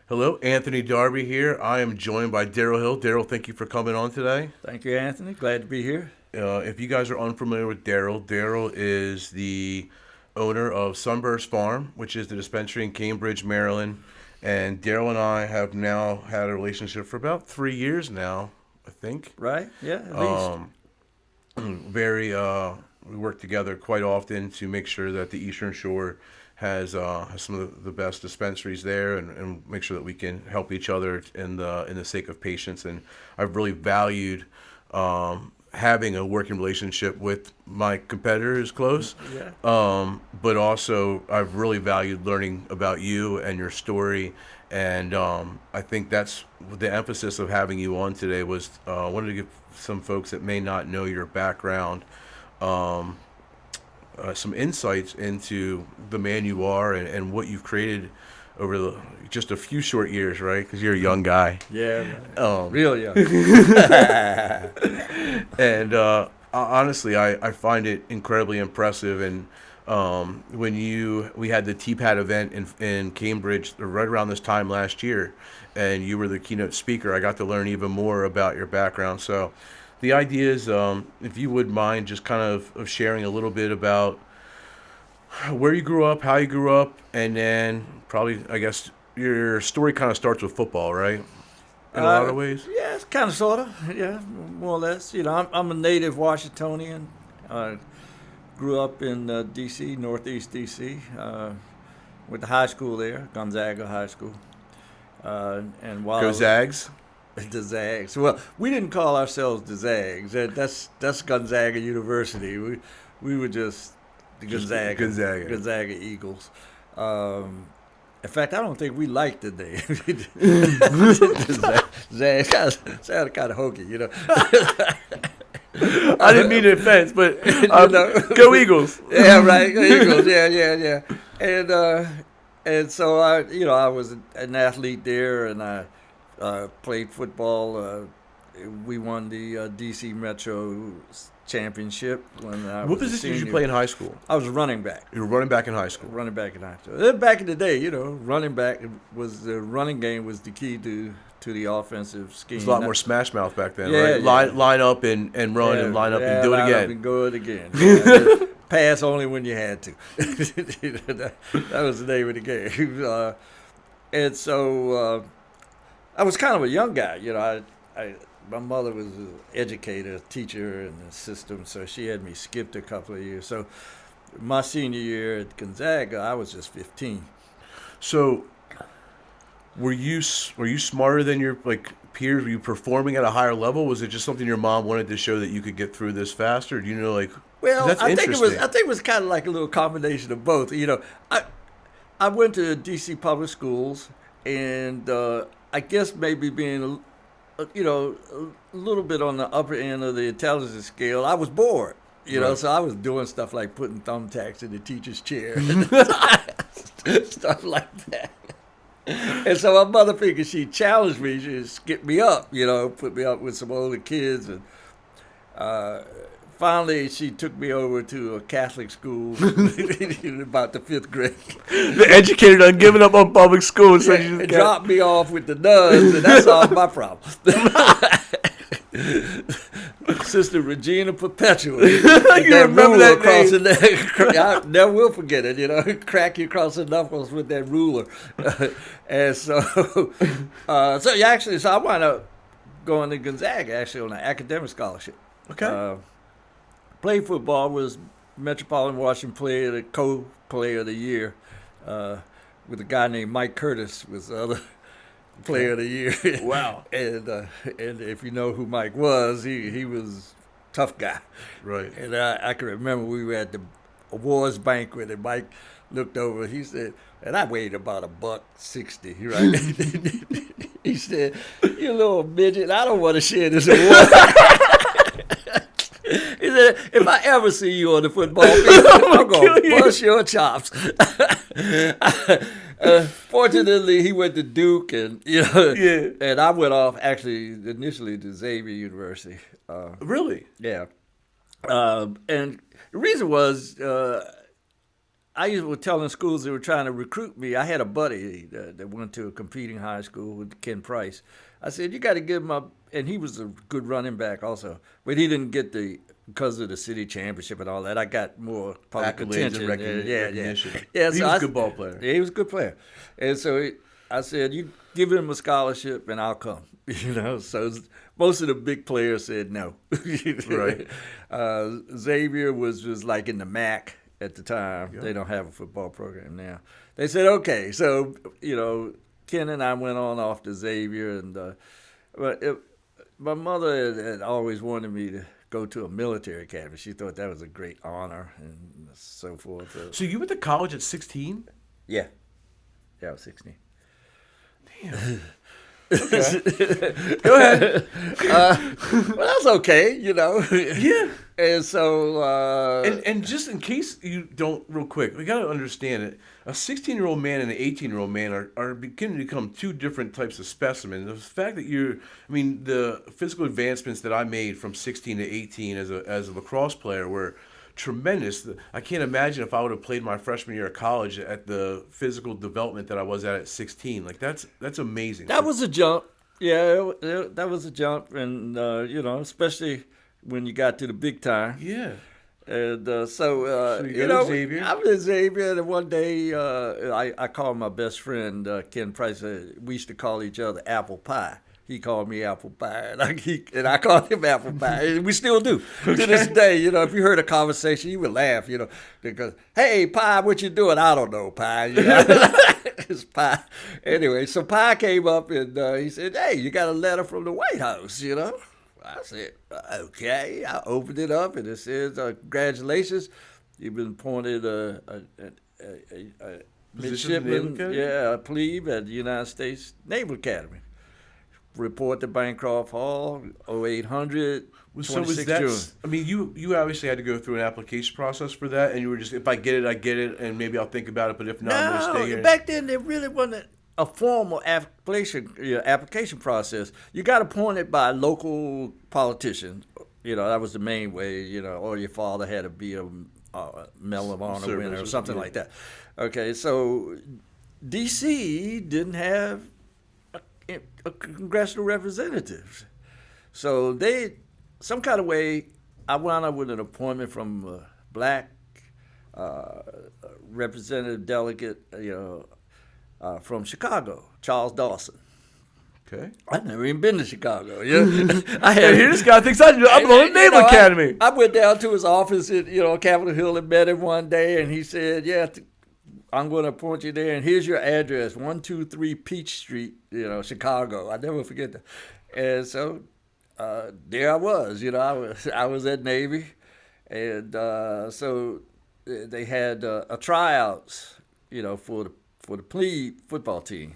Hello, Anthony Darby here. I am joined by Darryl Hill. Darryl, thank you for coming on today. Thank you, Anthony. Glad to be here. If you guys are unfamiliar with Darryl, Darryl is the owner of Sunburst Pharm, which is the dispensary in Cambridge, Maryland. And Darryl and I have now had a relationship for about 3 years now, I think. Right? Yeah, at least. Um, we work together quite often to make sure that the Eastern Shore has some of the best dispensaries there, and make sure that we can help each other in the sake of patients. And I've really valued having a working relationship with my competitors close, Yeah. but also I've really valued learning about you and your story. And I think that's the emphasis of having you on today was I wanted to give some folks that may not know your background um, some insights into the man you are and what you've created over just a few short years, right? Because you're a young guy. Yeah, Um, real young. and honestly, I find it incredibly impressive. And when we had the TPAT event in Cambridge right around this time last year, and you were the keynote speaker, I got to learn even more about your background. So the idea is, if you would mind just kind of sharing a little bit about where you grew up, how you grew up, and then probably, I guess, your story kind of starts with football, right? In a lot of ways. Yeah, it's kind of, sort of. Yeah, more or less. I'm a native Washingtonian. Grew up in D.C., Northeast D.C. Went to high school there, Gonzaga High School. And while Go Zags. the Zags. Well, we didn't call ourselves the Zags. That's Gonzaga University. We were just the Gonzaga Eagles. In fact, I don't think we liked the name. Zags sounded kind of hokey. I didn't mean to offense, but go Eagles. Yeah, right. Go Eagles. Yeah. And so I was an athlete there, and I played football. We won the DC Metro championship when I What was a position did you senior. play in high school? I was a running back. You were running back in high school. Running back in high school. Back in the day, running back was the running game was the key to the offensive scheme. There's a lot more smash mouth back then, Yeah, right? yeah. Line up and run, and line up and do it line up again. and go it again. Yeah, pass only when you had to. That was the name of the game. And so I was kind of a young guy. My mother was an educator, a teacher in the system, so she had me skipped a couple of years. So my senior year at Gonzaga, I was just 15. So, were you smarter than your peers? Were you performing at a higher level? Was it just something your mom wanted to show that you could get through this faster? Do you know, Well, that's I think interesting. it was kind of like a little combination of both. I went to DC public schools, and I guess maybe being a little bit on the upper end of the intelligence scale, I was bored. Right. So I was doing stuff like putting thumbtacks in the teacher's chair, stuff like that. And so my mother figured she'd challenge me, she'd skip me up, put me up with some older kids, and finally she took me over to a Catholic school in about the 5th grade. The educator done giving up on public school, so you And just dropped me off with the nuns, and that solved my problem. Sister Regina Perpetua. You remember that across name. I never will forget it, crack you across the knuckles with that ruler. And so I wound up going to Gonzaga, actually, on an academic scholarship. Okay. Played football, was Metropolitan Washington co-player of the year with a guy named Mike Curtis was the other player of the year. Wow. and if you know who Mike was, he was a tough guy. Right. And I can remember we were at the awards banquet, and Mike looked over. He said, and I weighed about $160, right? He said, "You little midget, I don't want to share this award." He said, "If I ever see you on the football field, I'm going to bust your chops." Fortunately, he went to Duke, and Yeah. and I went off actually initially to Xavier University. Really? Yeah, and the reason was I used to telling schools they were trying to recruit me. I had a buddy that went to a competing high school with Ken Price. I said, you got to give him up. And he was a good running back also. But he didn't get because of the city championship and all that. I got more public Accolades attention. and recognition. Yeah, He so was a good ball player. Yeah, he was a good player. And so I said, you give him a scholarship and I'll come. So most of the big players said no. Right. Xavier was like in the MAC at the time. Yeah. They don't have a football program now. They said, okay. So, Ken and I went on off to Xavier. My mother had always wanted me to go to a military academy. She thought that was a great honor and so forth. So you went to college at 16? Yeah. Yeah, I was 16. Damn. Okay. Go ahead. Well, that's okay, Yeah. And so, and just in case you don't, real quick, we got to understand it. A 16-year-old man and an 18-year-old man are beginning to become two different types of specimens. The fact that the physical advancements that I made from 16 to 18 as a lacrosse player were tremendous. I can't imagine if I would have played my freshman year of college at the physical development that I was at 16. Like that's amazing. that was a jump. Yeah, that was a jump, and especially when you got to the big time. Yeah. And So you go to Xavier? I was at Xavier, and one day I called my best friend, Ken Price. We used to call each other Apple Pie. He called me Apple Pie, and I called him Apple Pie. And we still do. To this day, if you heard a conversation, you would laugh, because, hey, Pie, what you doing? I don't know, Pie. It's Pie. Anyway, so Pie came up, and he said, hey, you got a letter from the White House, I said, okay. I opened it up, and it says, congratulations, you've been appointed a midshipman, a plebe at the United States Naval Academy. Report to Bancroft Hall, 0800, So was 26 that? June. I mean, you obviously had to go through an application process for that, and you were just, if I get it, I get it, and maybe I'll think about it. But if not, I'm going to stay here. Back then there really wasn't a formal application process. You got appointed by a local politician. That was the main way. Or your father had to be a Medal of Honor winner or something like that. Okay, so D.C. didn't have a congressional representative. So some kind of way, I wound up with an appointment from a black representative delegate, from Chicago, Charles Dawson. Okay. I've never even been to Chicago. Here this guy thinks I'm going to Naval Academy. I went down to his office at Capitol Hill and met him one day, and he said, "Yeah, I'm going to appoint you there, and here's your address, 123 Peach Street, Chicago." I never forget that. And so there I was. I was at Navy, and so they had a tryouts, for the plebe football team,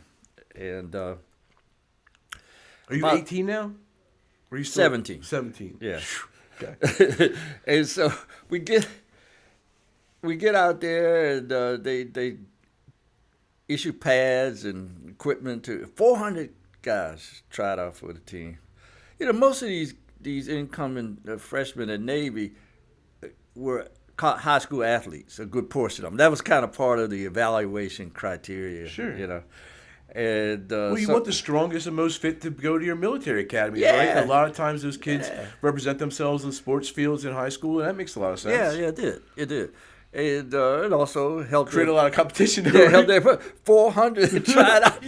and. Are you 18 now? Or are you still 17. 17. Yeah. Okay. And so we get out there, and they issue pads and equipment to 400 guys tried out for the team. Most of these incoming freshmen at Navy were high school athletes. A good portion of them. That was kind of part of the evaluation criteria. Sure. And you want the strongest and most fit to go to your military academy, Yeah. right? A lot of times those kids represent themselves in sports fields in high school, and that makes a lot of sense. Yeah, it did. And it also helped Create a lot of competition. Yeah, helped there 400 tried out.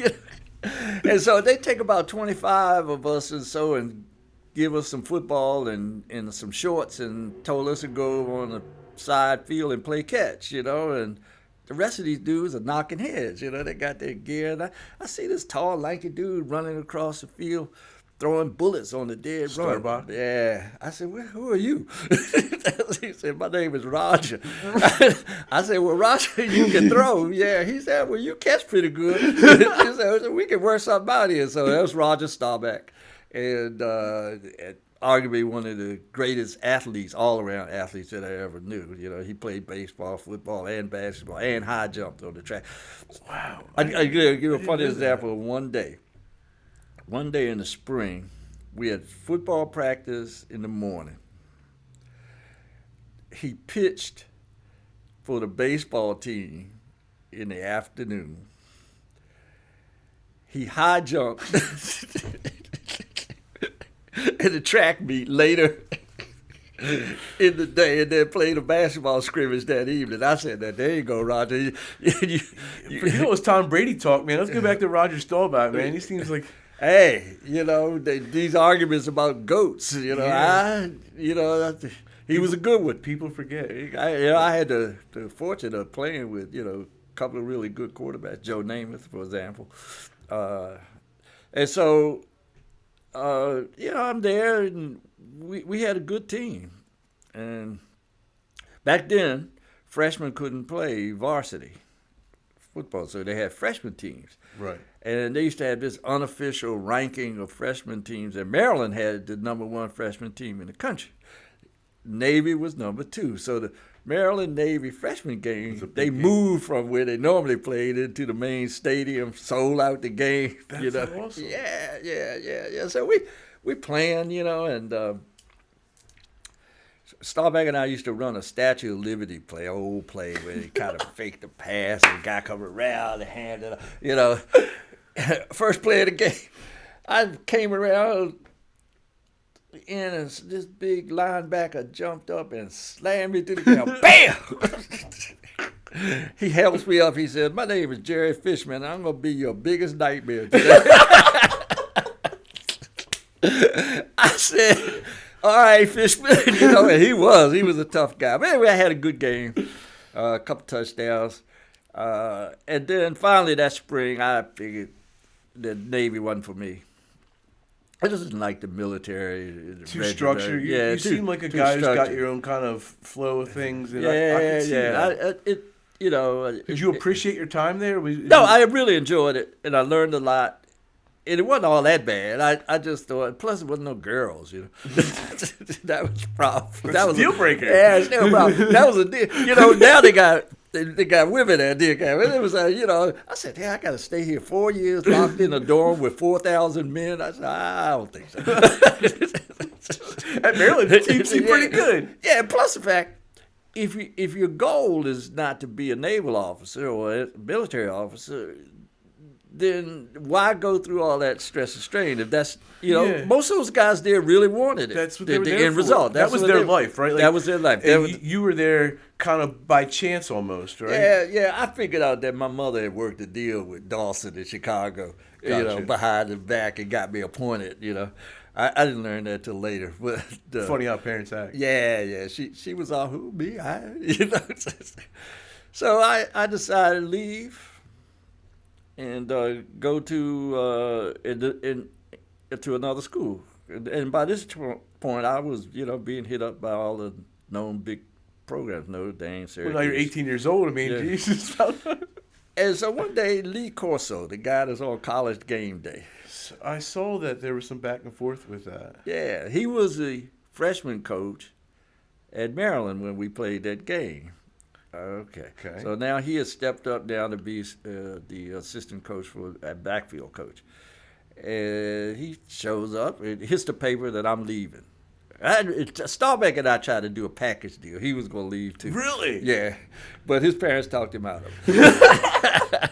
And so they take about 25 of us and so and give us some football and some shorts and told us to go on the side field and play catch, and the rest of these dudes are knocking heads. They got their gear. And I see this tall, lanky dude running across the field, throwing bullets on the dead runner. Starbuck. Yeah. I said, well, who are you? He said, my name is Roger. I said, well, Roger, you can throw. Yeah. He said, well, you catch pretty good. He said, we can work something out here. So that was Roger Staubach. And arguably one of the greatest athletes, all-around athletes that I ever knew. He played baseball, football, and basketball, and high jumped on the track. Wow. I give you a funny example of one day. One day in the spring, we had football practice in the morning. He pitched for the baseball team in the afternoon. He high jumped in the track meet later in the day, and then played a basketball scrimmage that evening. I said, "That there you go, Roger." You know, it's Tom Brady talk, man. Let's get back to Roger Staubach, man. He seems like, hey, these arguments about goats. Yeah. He was a good one. people forget. I had the fortune of playing with a couple of really good quarterbacks, Joe Namath, for example, and so I'm there, and we had a good team, and back then freshmen couldn't play varsity football, so they had freshman teams. Right. And they used to have this unofficial ranking of freshman teams, and Maryland had the number one freshman team in the country. Navy was number two. So the Maryland Navy freshman game, they moved from where they normally played into the main stadium, sold out the game. That's awesome. Yeah. So we playing, and Staubach and I used to run a Statue of Liberty play, old play where they kind of faked the pass and the guy come around and handed it. First play of the game, I came around in and this big linebacker jumped up and slammed me to the ground. Bam! He helps me up. He said, "My name is Jerry Fishman. I'm going to be your biggest nightmare today." I said, "All right, Fishman." And he was a tough guy. But anyway, I had a good game, a couple touchdowns. And then finally that spring, I figured the Navy wasn't for me. I just didn't like the military. Too structured. You seem like a guy who's got your own kind of flow of things. And I can see that. Did you appreciate your time there? No, I really enjoyed it, and I learned a lot. And it wasn't all that bad. I just thought, plus it wasn't no girls, That was the problem. That was a deal breaker. Yeah, it's no problem. That was a deal. Now they got women there. It was, I said, "Hey, I got to stay here 4 years locked in a dorm with 4,000 men." I said, "I don't think so." At Maryland, the team seemed pretty good. Yeah, plus the fact, if your goal is not to be a naval officer or a military officer, then why go through all that stress and strain? If that's, most of those guys there really wanted it. That's what they were there end for. result. That was their life, right? That was their life. You were there kind of by chance almost, right? Yeah. I figured out that my mother had worked a deal with Dawson in Chicago, Gotcha. behind the back and got me appointed, I didn't learn that till later. But funny how parents act. Yeah. She was all, "Who, me? So I decided to leave and go to to another school. And by this point, I was, being hit up by all the known big programs, Notre Dame, Syracuse. Well, now you're 18 years old. I mean, Jesus. And so one day, Lee Corso, the guy that's on College Game Day. I saw that there was some back and forth with that. Yeah, he was the freshman coach at Maryland when we played that game. Okay. So now he has stepped up down to be the assistant coach for a backfield coach. And he shows up and hits the paper that I'm leaving. Staubach and I tried to do a package deal. He was going to leave too. Really? Yeah. But his parents talked him out of it.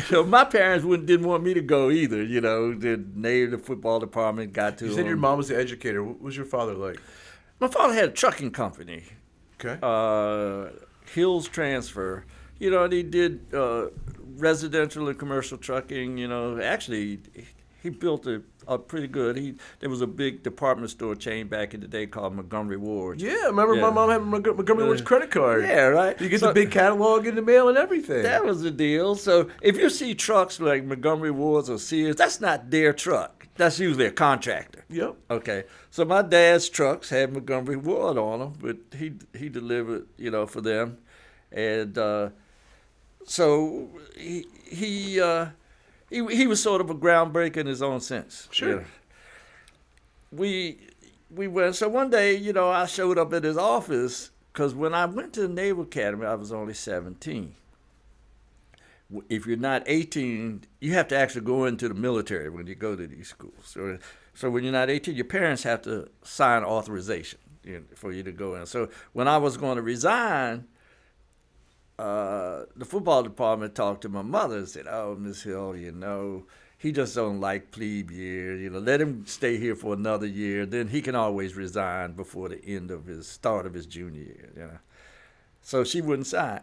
So my parents didn't want me to go either. The football department got to him. You said your mom was the educator. What was your father like? My father had a trucking company. Okay. Hills Transfer. And he did residential and commercial trucking. Actually, he built a pretty good. There was a big department store chain back in the day called Montgomery Ward. Yeah, I remember my mom had Montgomery Ward's credit card. Yeah, right. You get the big catalog in the mail and everything. That was the deal. So if you see trucks like Montgomery Ward's or Sears, that's not their truck. That's usually a contractor. Yep. Okay. So my dad's trucks had Montgomery Ward on them, but he delivered, for them, and so he was sort of a groundbreaker in his own sense. Sure. We went. So one day, I showed up at his office because when I went to the Naval Academy, I was only 17. If you're not 18, you have to actually go into the military when you go to these schools. So when you're not 18, your parents have to sign authorization. for you to go in. So when I was going to resign, the football department talked to my mother and said, "Oh, Miss Hill, he just don't like plebe year. Let him stay here for another year. Then he can always resign before the start of his junior year. So she wouldn't sign.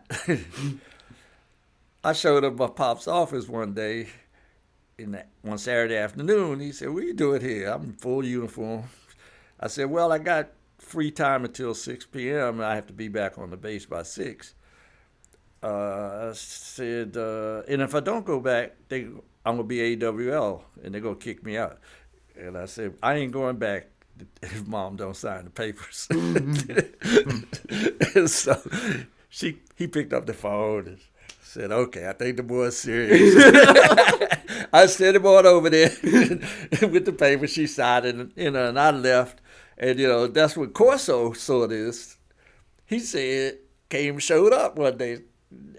I showed up at my pop's office one day, one Saturday afternoon. He said, "What are you doing here?" I'm in full uniform. I said, "Well, I got free time until 6 p.m. I have to be back on the base by 6. I said, and if I don't go back, I'm going to be AWL, and they're going to kick me out. And I said, I ain't going back if Mom don't sign the papers. And so he picked up the phone and said, "Okay, I think the boy's serious." I sent him on over there with the paper. She signed it, and I left. And, that's what Corso saw this. He said, showed up one day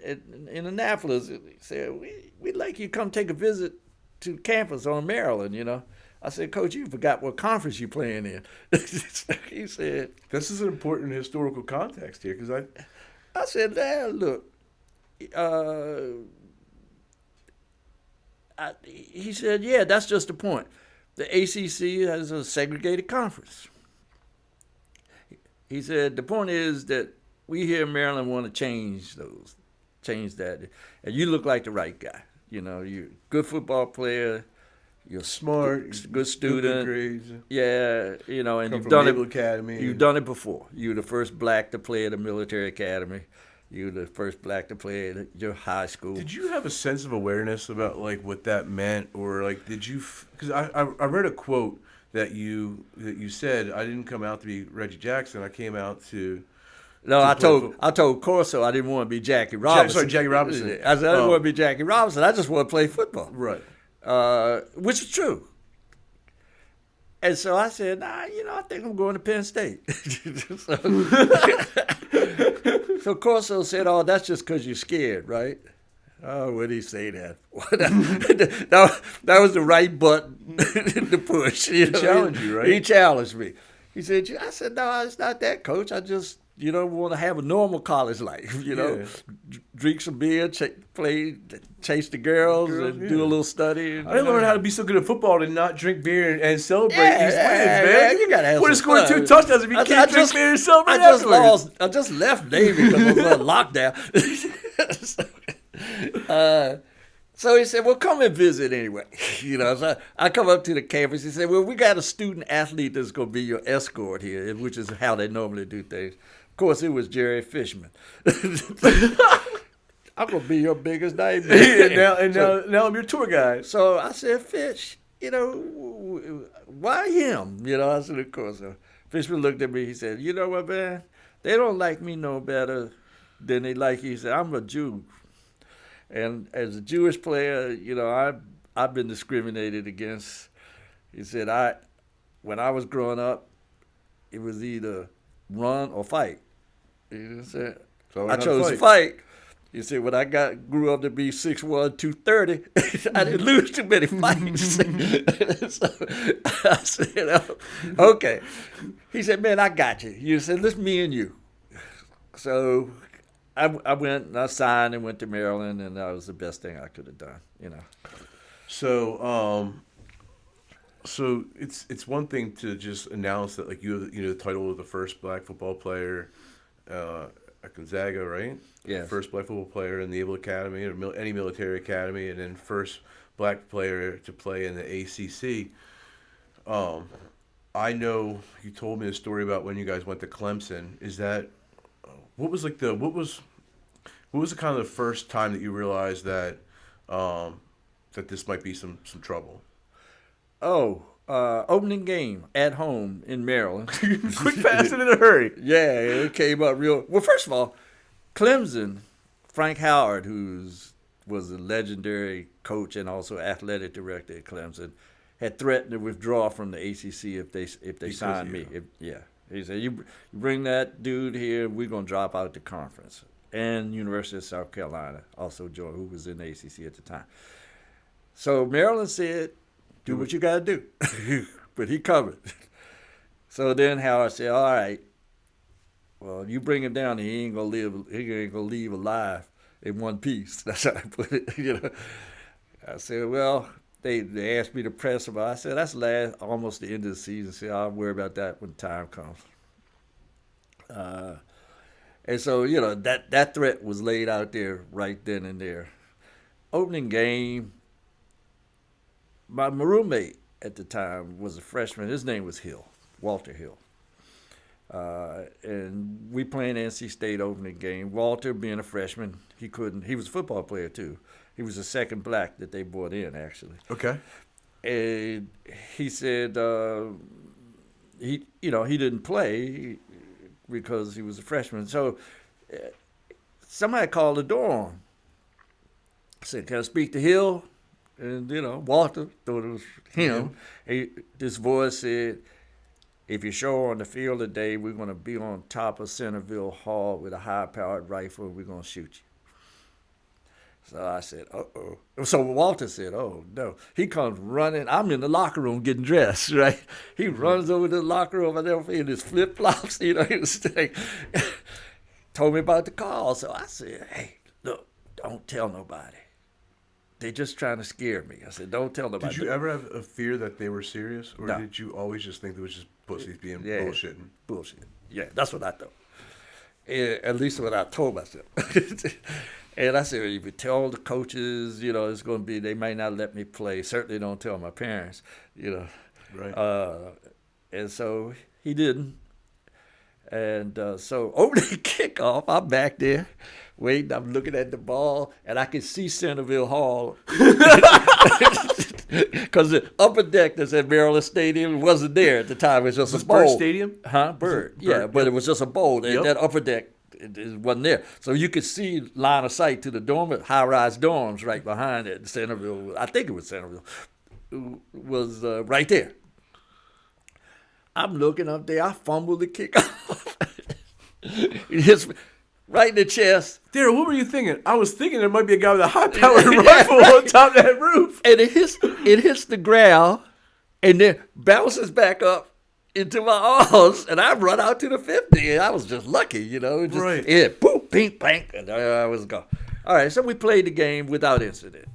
in Annapolis. He said, we'd like you to come take a visit to campus on Maryland, I said, "Coach, you forgot what conference you playing in." He said, "This is an important historical context here, because I said, "Dad, look." He said, "Yeah, that's just the point. The ACC has a segregated conference." He said, "The point is that we here in Maryland want to change that. And you look like the right guy. You're a good football player. You're smart, good student. Good grades. Yeah, and Come you've from done Naval it. Academy. You've done it before. You were the first black to play at a military academy. You were the first black to play at your high school." Did you have a sense of awareness about what that meant, or did you? Because I read a quote that you said, "I didn't come out to be Reggie Jackson. I came out to." No, I told Corso I didn't want to be Jackie Robinson. Jackie Robinson. I said I didn't want to be Jackie Robinson. I just want to play football. Right. Which is true. And so I said, I think I'm going to Penn State. So Corso said, "Oh, that's just because you're scared, right?" Oh, would he say that? That was the right button to push. He challenged you, right? He challenged me. He said, I said, "No, it's not that, Coach. I just, want to have a normal college life, drink some beer, chase the girls and do a little study." I learned how to be so good at football to not drink beer and celebrate these wins, man. You got to have would have some scored fun. 2 touchdowns if you can't drink beer and celebrate I just left Navy because I was on lockdown. So he said, "Well, come and visit anyway." So I come up to the campus. He said, "Well, we got a student athlete that's going to be your escort here," which is how they normally do things. Of course, it was Jerry Fishman. "I'm going to be your biggest nightmare." Now I'm your tour guide. So I said, "Fish, why him?" I said, "Of course." Fishman looked at me. He said, "You know what, man? They don't like me no better than they like you." He said, "I'm a Jew. And as a Jewish player, I've been discriminated against." He said, when I was growing up, it was either run or fight." He said, So I chose to fight. He said, when I grew up to be 6'1", 230, I didn't lose too many fights. So I said, "Oh, okay." He said, "Man, I got you." He said, "Let's me and you." So I went and I signed and went to Maryland, and that was the best thing I could have done, So, so it's one thing to just announce that you have the title of the first black football player at Gonzaga, right? Yeah. First black football player in the Naval Academy or any military academy, and then first black player to play in the ACC. I know you told me a story about when you guys went to Clemson. Is that what was the kind of the first time that you realized that that this might be some trouble? Opening game at home in Maryland. Quick, fast, and in a hurry. Yeah, it came up real. Well, first of all, Clemson, Frank Howard, was a legendary coach and also athletic director at Clemson, had threatened to withdraw from the ACC if they signed me. He said, "You bring that dude here, we're gonna drop out the conference." And University of South Carolina also joined, who was in the ACC at the time. So Maryland said, "Do what you gotta do," but he covered. So then Howard said, "All right, Well, you bring him down, he ain't gonna live. He ain't gonna leave alive in one piece. That's how I put it. I said, well, they asked me to press him. I said, that's almost the end of the season. So I'll worry about that when time comes. And so, that threat was laid out there right then and there. Opening game, my roommate at the time was a freshman. His name was Hill, Walter Hill. And we playing NC State opening game. Walter, being a freshman, he was a football player too. He was the second black that they brought in, actually. Okay. And he said he didn't play because he was a freshman. So somebody called the door on him. I said, can I speak to Hill? And, Walter thought it was him. This voice said, if you show on the field today, we're going to be on top of Centerville Hall with a high-powered rifle, and we're going to shoot you. So I said, uh-oh. So Walter said, oh, no. He comes running. I'm in the locker room getting dressed, right? He runs over to the locker room. I never forget his flip-flops. He was like, told me about the call. So I said, hey, look, don't tell nobody. They're just trying to scare me. I said, don't tell nobody. Did you ever have a fear that they were serious? Or No. did you always just think it was just pussies being bullshitting? Bullshit. Yeah, that's what I thought. At least what I told myself. And I said, if you tell the coaches, it's going to be, they might not let me play. Certainly don't tell my parents, Right. And so he didn't. And so opening kickoff, I'm back there waiting. I'm looking at the ball, and I can see Centerville Hall. Because the upper deck that's at Maryland Stadium wasn't there at the time. It was just a bowl. Bird Stadium? Huh? Bird. Yeah, but it was just a bowl. Yep. That upper deck it wasn't there. So you could see line of sight to the dorm, high-rise dorms right behind it. Centerville, I think it was Centerville, was right there. I'm looking up there. I fumbled the kickoff. It hits me right in the chest. Darryl, what were you thinking? I was thinking there might be a guy with a high-powered rifle on top of that roof. And it hits the ground and then bounces back up into my arms, and I run out to the 50, and I was just lucky, Right. Yeah, boom, bing, bang, and there I was gone. All right, so we played the game without incident.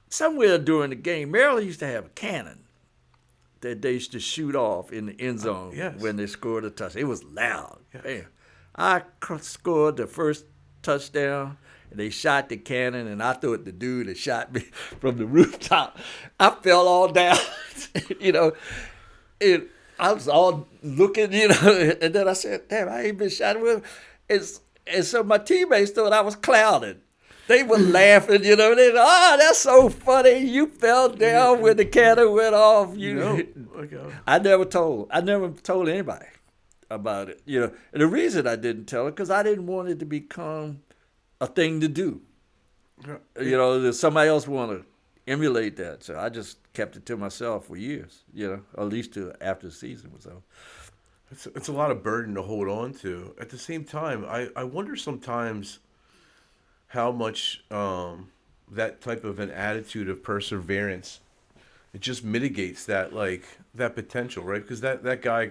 Somewhere during the game, Maryland used to have a cannon that they used to shoot off in the end zone yes. when they scored a touchdown. It was loud. Yes. Man, I scored the first touchdown, and they shot the cannon, and I thought the dude that shot me from the rooftop, I fell all down, I was all looking, and then I said, damn, I ain't been shot with. And so my teammates thought I was clouded. They were laughing, they said, that's so funny. You fell down when the cannon went off. I never told anybody about it. And the reason I didn't tell it, because I didn't want it to become a thing to do. That somebody else want to emulate that. So I just kept it to myself for years, at least till after the season was over. It's a lot of burden to hold on to. At the same time, I wonder sometimes how much that type of an attitude of perseverance, it just mitigates that potential, right? Because that guy,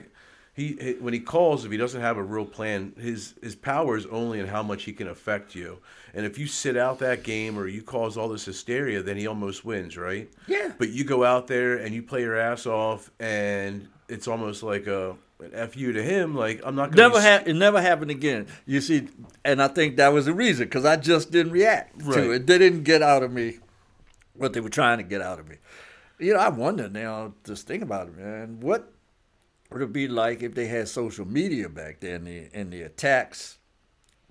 he when he calls, if he doesn't have a real plan, his power is only in how much he can affect you. And if you sit out that game or you cause all this hysteria, then he almost wins, right? Yeah. But you go out there and you play your ass off, and it's almost like an F you to him. Like, I'm not going to... It never happened again. You see, and I think that was the reason, because I just didn't react to it. They didn't get out of me what they were trying to get out of me. I wonder now, just think about it, man. What would it be like if they had social media back then and the attacks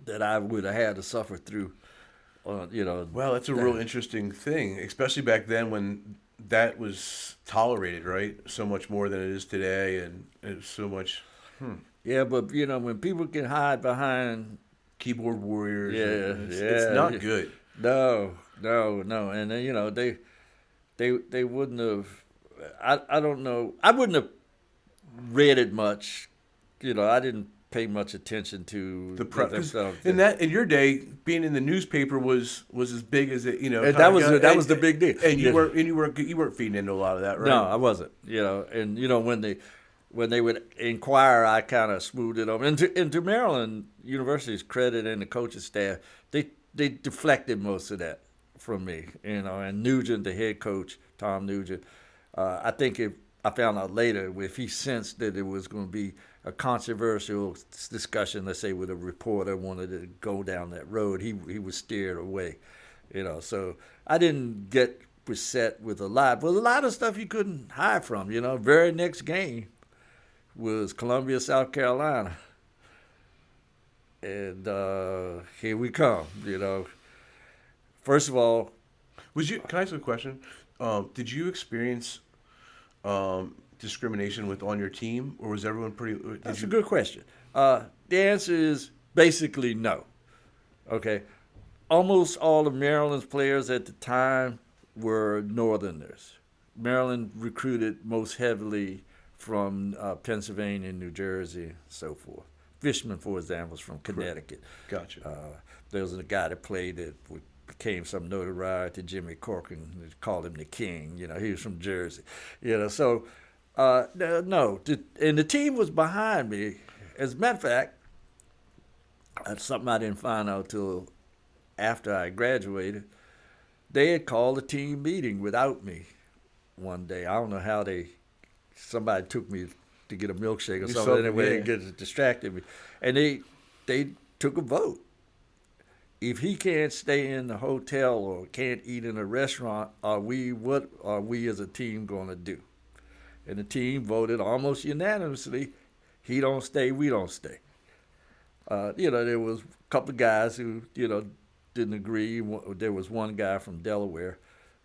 that I would have had to suffer through? Well, that's a real interesting thing, especially back then when that was tolerated, right? So much more than it is today, and it's so much. Yeah, but when people can hide behind keyboard warriors, it's not good. No, and they wouldn't have. I don't know. I wouldn't have read it much. I didn't pay much attention to the press. themselves. In your day, being in the newspaper was as big as it. And that was the big deal. And you weren't feeding into a lot of that, right? No, I wasn't. And when when they would inquire, I kind of smoothed it over. And to Maryland University's credit and the coaching staff, they deflected most of that from me, you know. And Nugent, the head coach, Tom Nugent, I think I found out later if he sensed that it was going to be a controversial discussion, let's say with a reporter wanted to go down that road, he was steered away, you know. So I didn't get beset with a lot, but a lot of stuff you couldn't hide from, you know. Very next game was Columbia, South Carolina. And here we come, you know. First of all, Can I ask you a question? Did you experience discrimination on your team, or was everyone pretty? That's a good question. The answer is basically no. Okay. Almost all of Maryland's players at the time were Northerners. Maryland recruited most heavily from Pennsylvania, New Jersey, and so forth. Fishman, for example, was from Connecticut. Gotcha. There was a guy that played that became some notoriety, Jimmy Corcoran. They called him the King. You know, he was from Jersey. You know, so no. And the team was behind me. As a matter of fact, that's something I didn't find out till after I graduated. They had called a team meeting without me one day. I don't know how somebody took me to get a milkshake or something. Anyway, it distracted me. And they took a vote. If he can't stay in the hotel or can't eat in a restaurant, what are we as a team going to do? And the team voted almost unanimously, he don't stay, we don't stay. You know, there was a couple of guys who, you know, didn't agree. There was one guy from Delaware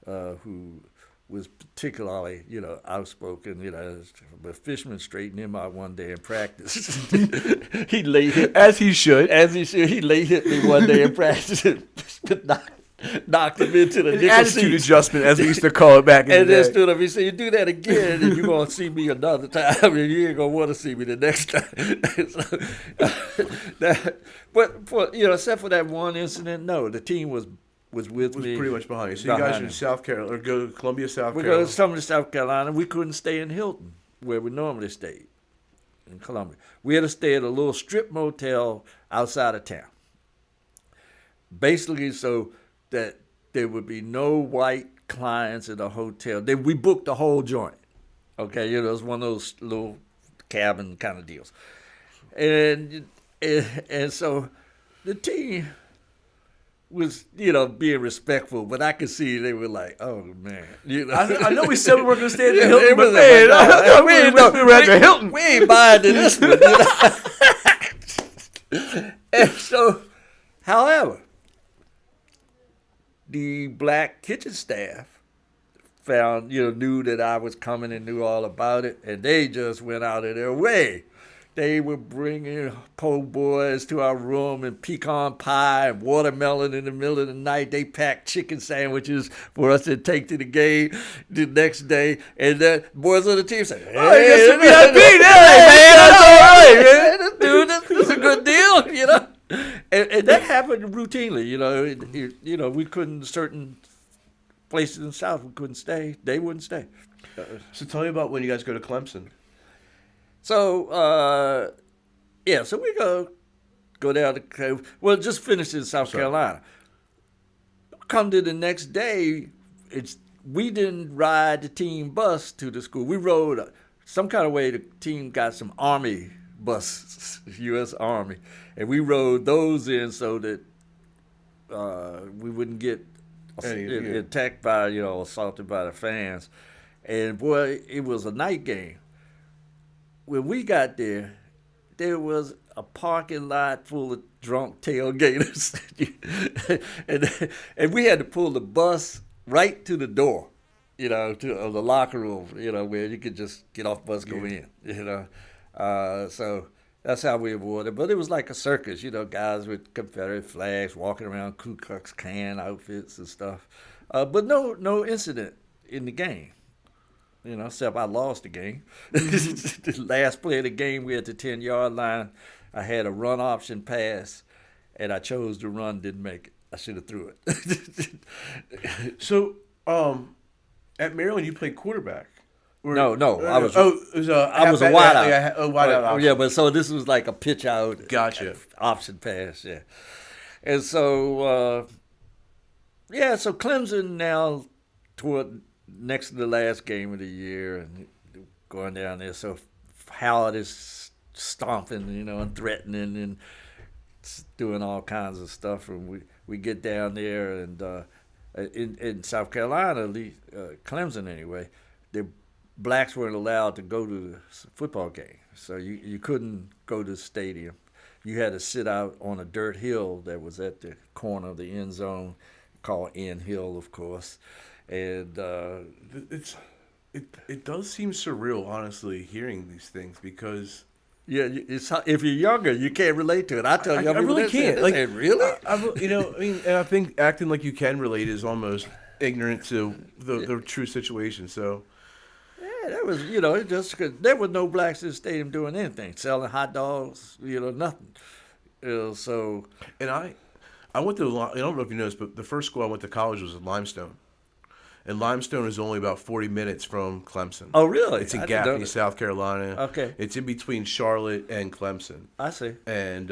who was particularly, you know, outspoken, you know, but Fishman straightened him out one day in practice. He late hit, as he should. He late hit me one day in practice and knocked him into the attitude adjustment, as we used to call it back in the day. And then stood up. He said, "You do that again, and you're gonna see me another time, and you ain't gonna want to see me the next time." But for, you know, except for that one incident, no, the team was with me. Pretty much behind you. So you guys are in South Carolina, or go to Columbia, South Carolina. We go to some of South Carolina. We couldn't stay in Hilton, where we normally stayed, in Columbia. We had to stay at a little strip motel outside of town. Basically, so that there would be no white clients in the hotel. We booked the whole joint. Okay, you know, it was one of those little cabin kind of deals. And so the team was, you know, being respectful, but I could see they were like, "Oh man," you know. I know we said we were going to stay at the Hilton, but man, we were at the Hilton. We ain't buying to this one. You know? And so, however, the black kitchen staff knew that I was coming and knew all about it, and they just went out of their way. They were bringing po' boys to our room and pecan pie and watermelon in the middle of the night. They packed chicken sandwiches for us to take to the game the next day. And the boys on the team said, "Hey, that's a VIP, man, that's all right, man. Dude, this is a good deal, you know." And that happened routinely, you know. You know, we couldn't, certain places in the South, we couldn't stay. They wouldn't stay. So tell me about when you guys go to Clemson. So, so we go down to, well, just finished in South Carolina. Come to the next day, we didn't ride the team bus to the school. We rode some kind of way. The team got some Army buses, U.S. Army, and we rode those in so that we wouldn't get attacked by, you know, assaulted by the fans. And boy, it was a night game. When we got there was a parking lot full of drunk tailgaters. and we had to pull the bus right to the door, you know, to the locker room, you know, where you could just get off the bus, go in, you know. So that's how we avoided. But it was like a circus, you know, guys with Confederate flags walking around Ku Klux Klan outfits and stuff. But no incident in the game. You know, except I lost the game. The last play of the game, we had the 10-yard line. I had a run option pass, and I chose to run, didn't make it. I should have threw it. So, at Maryland, you played quarterback. No, I was it was I was a wideout. Yeah, a wideout option. Yeah, but so this was like a pitch out. Gotcha. Option pass, yeah. And so, so Clemson now toward next to the last game of the year and going down there. So Howard is stomping, and threatening and doing all kinds of stuff. And we get down there and in South Carolina, at least, Clemson anyway, the blacks weren't allowed to go to the football game. So you couldn't go to the stadium. You had to sit out on a dirt hill that was at the corner of the end zone, called End Hill, of course. And it does seem surreal, honestly, hearing these things because if you're younger, you can't relate to it. I tell you, I really can't. Really? And I think acting like you can relate is almost ignorant to the true situation. So. Yeah, that was, just because there was no blacks in the stadium doing anything, selling hot dogs, nothing. So. And I went to, I don't know if you noticed, but the first school I went to college was in Limestone. And Limestone is only about 40 minutes from Clemson. Oh, really? It's in Gaffney, South Carolina. Okay. It's in between Charlotte and Clemson. I see. And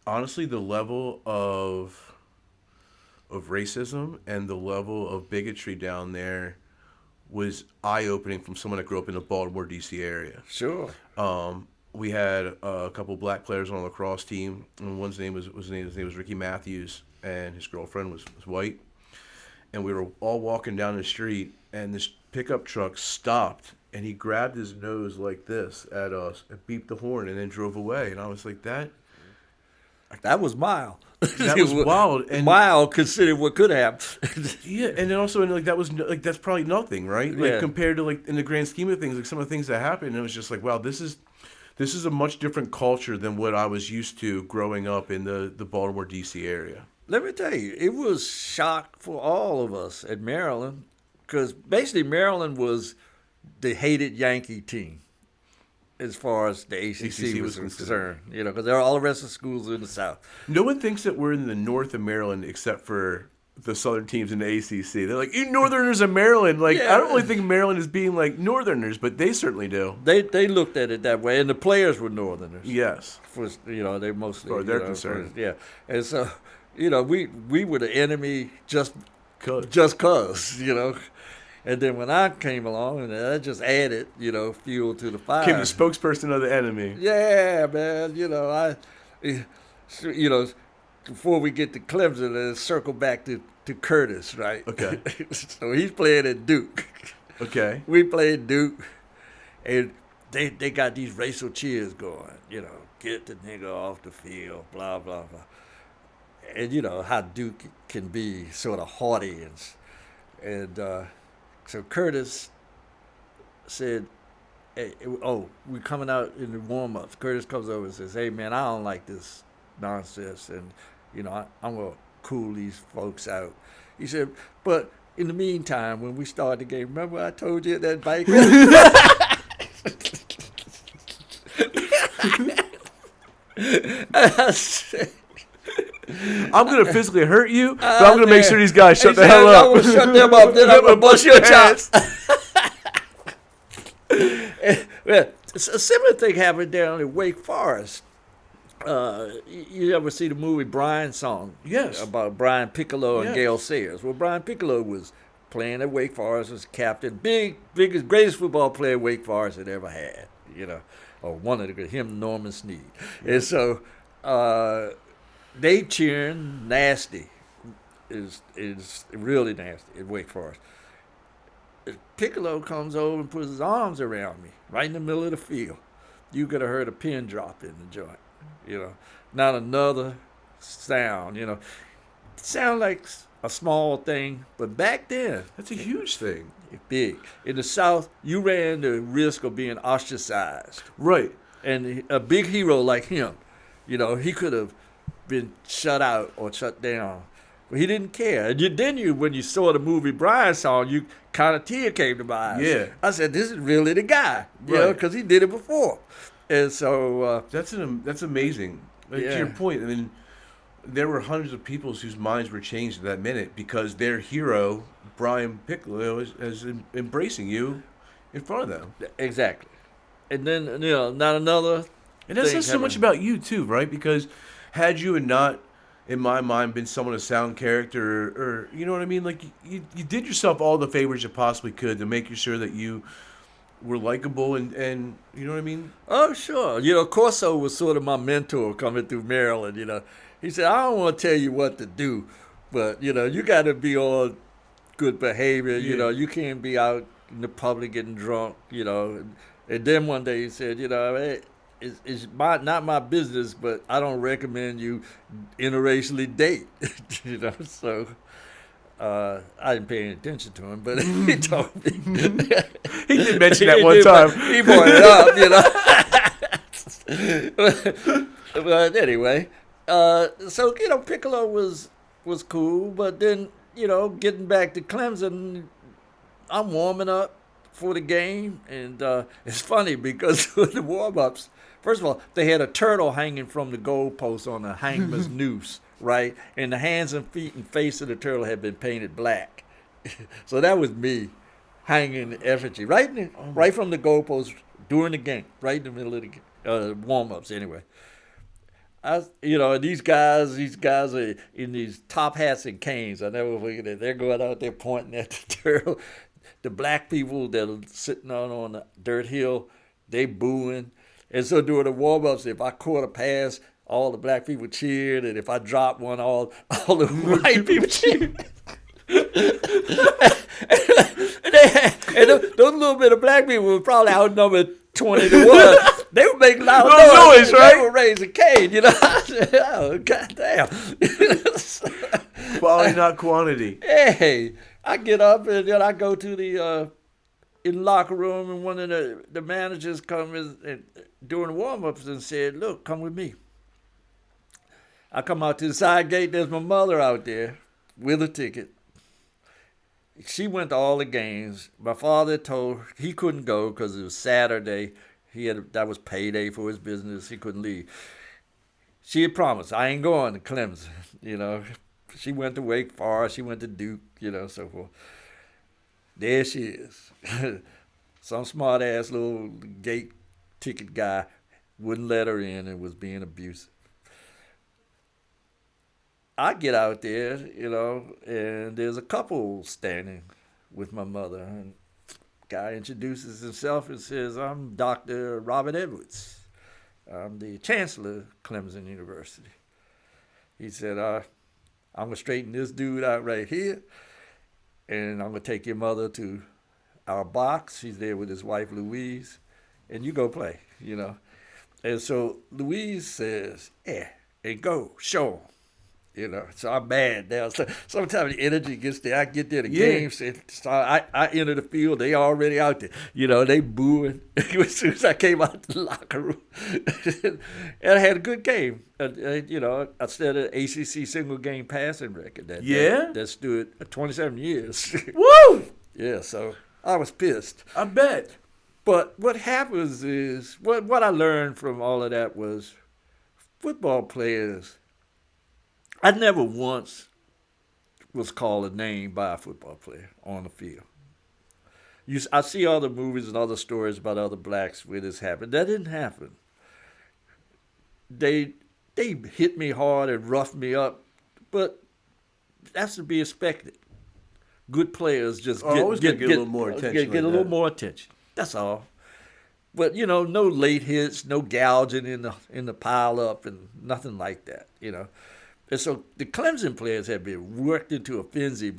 honestly, the level of racism and the level of bigotry down there was eye-opening from someone that grew up in the Baltimore, D.C. area. Sure. We had a couple black players on a lacrosse team, and his name was Ricky Matthews, and his girlfriend was white. And we were all walking down the street, and this pickup truck stopped, and he grabbed his nose like this at us and beeped the horn and then drove away. And I was like, that was mild. That was wild. And mild considering what could happen. Yeah, and then also, that's probably nothing, right? Like compared to in the grand scheme of things, like some of the things that happened, it was just like, wow, this is a much different culture than what I was used to growing up in the Baltimore, D.C. area. Let me tell you, it was shock for all of us at Maryland because basically Maryland was the hated Yankee team as far as the ACC was concerned, because there are all the rest of the schools in the South. No one thinks that we're in the north of Maryland except for the southern teams in the ACC. They're like, you Northerners of Maryland. I don't really think Maryland is being like Northerners, but they certainly do. They looked at it that way, and the players were Northerners. Yes. They mostly. Or they're concerned. And so, we were the enemy just cause. And then when I came along, and I just added, fuel to the fire. Became the spokesperson of the enemy. Yeah, man. Before we get to Clemson, let's circle back to Curtis, right? Okay. So he's playing at Duke. Okay. We played Duke, and they got these racial cheers going. Get the nigga off the field, blah blah blah. And how Duke can be sort of haughty and so Curtis said, hey, we're coming out in the warm-ups. Curtis comes over and says, hey, man, I don't like this nonsense, and, I'm going to cool these folks out. He said, but in the meantime, when we start the game, remember I told you that bike? I said, I'm going to physically hurt you, but I'm going to make sure these guys shut the hell up. I'm going to shut them up, then I'm going to bust your chops. Well, a similar thing happened down in Wake Forest. You ever see the movie Brian Song? Yes. About Brian Piccolo and Gale Sayers. Well, Brian Piccolo was playing at Wake Forest as captain, biggest, greatest football player Wake Forest had ever had, or one of him, Norman Snead. Yeah. And so they cheering nasty, is really nasty at Wake Forest. Piccolo comes over and puts his arms around me right in the middle of the field. You could have heard a pin drop in the joint, Not another sound, It sounded like a small thing, but back then. That's a huge thing. Big. In the South, you ran the risk of being ostracized. Right. And a big hero like him, he could have been shut out or shut down. But he didn't care. And when you saw the movie Brian Song, you kind of tear came to my eyes. Yeah. I said, this is really the guy, because he did it before. And so that's amazing. To your point, I mean, there were hundreds of people whose minds were changed in that minute because their hero, Brian Piccolo, is embracing you in front of them. Exactly. And then, not another And that thing says so much happened. about you too, right? Because had you and not, in my mind, been someone a sound character, or you know what I mean, like you did yourself all the favors you possibly could to make sure that you were likable and you know what I mean. Oh, sure. Corso was sort of my mentor coming through Maryland. He said, I don't want to tell you what to do, but, you got to be on good behavior. Yeah. You can't be out in the public getting drunk. And then one day he said, hey, not my business, but I don't recommend you interracially date. So I didn't pay any attention to him, but he told me. He did mention that one time. He brought it up. But anyway, so Piccolo was cool, but then getting back to Clemson, I'm warming up for the game, and it's funny because with the warm-ups, first of all, they had a turtle hanging from the goalpost on a hangman's noose, right? And the hands and feet and face of the turtle had been painted black. So that was me hanging the effigy right from the goalpost during the game, right in the middle of the warm-ups anyway. These guys are in these top hats and canes. I never forget it. They're going out there pointing at the turtle. The black people that are sitting on the dirt hill, they booing. And so during the warm-ups, if I caught a pass, all the black people cheered, and if I dropped one, all the white people cheered. Those little bit of black people were probably outnumbered 20 to 1. They were making loud noise, right? They were raising Cain, I said, oh, goddamn. Quality, not quantity. Hey, I get up and I go to the in the locker room, and one of the managers come and during the warm-ups and said, look, come with me. I come out to the side gate, there's my mother out there with a ticket. She went to all the games. My father told her he couldn't go because it was Saturday. That was payday for his business. He couldn't leave. She had promised, I ain't going to Clemson, She went to Wake Forest. She went to Duke, so forth. There she is. Some smart-ass little gate ticket guy wouldn't let her in and was being abusive. I get out there, and there's a couple standing with my mother. And guy introduces himself and says, I'm Dr. Robert Edwards. I'm the chancellor of Clemson University. He said, I'm going to straighten this dude out right here, and I'm going to take your mother to our box. She's there with his wife, Louise, and you go play, And so Louise says, yeah, and go, show him. So I'm mad now. So sometimes the energy gets there. I get there, the game, so I enter the field. They already out there. They booing as soon as I came out the locker room. And I had a good game. I set an ACC single game passing record that stood 27 years. Woo! Yeah, so I was pissed. I bet. But what happens is, what I learned from all of that was football players, I never once was called a name by a football player on the field. I see other movies and other stories about other blacks where this happened. That didn't happen. They hit me hard and roughed me up, but that's to be expected. Good players just get a little more attention. Get a little more attention. That's all. But no late hits, no gouging in the pile up, and nothing like that. And so the Clemson players had been worked into a frenzy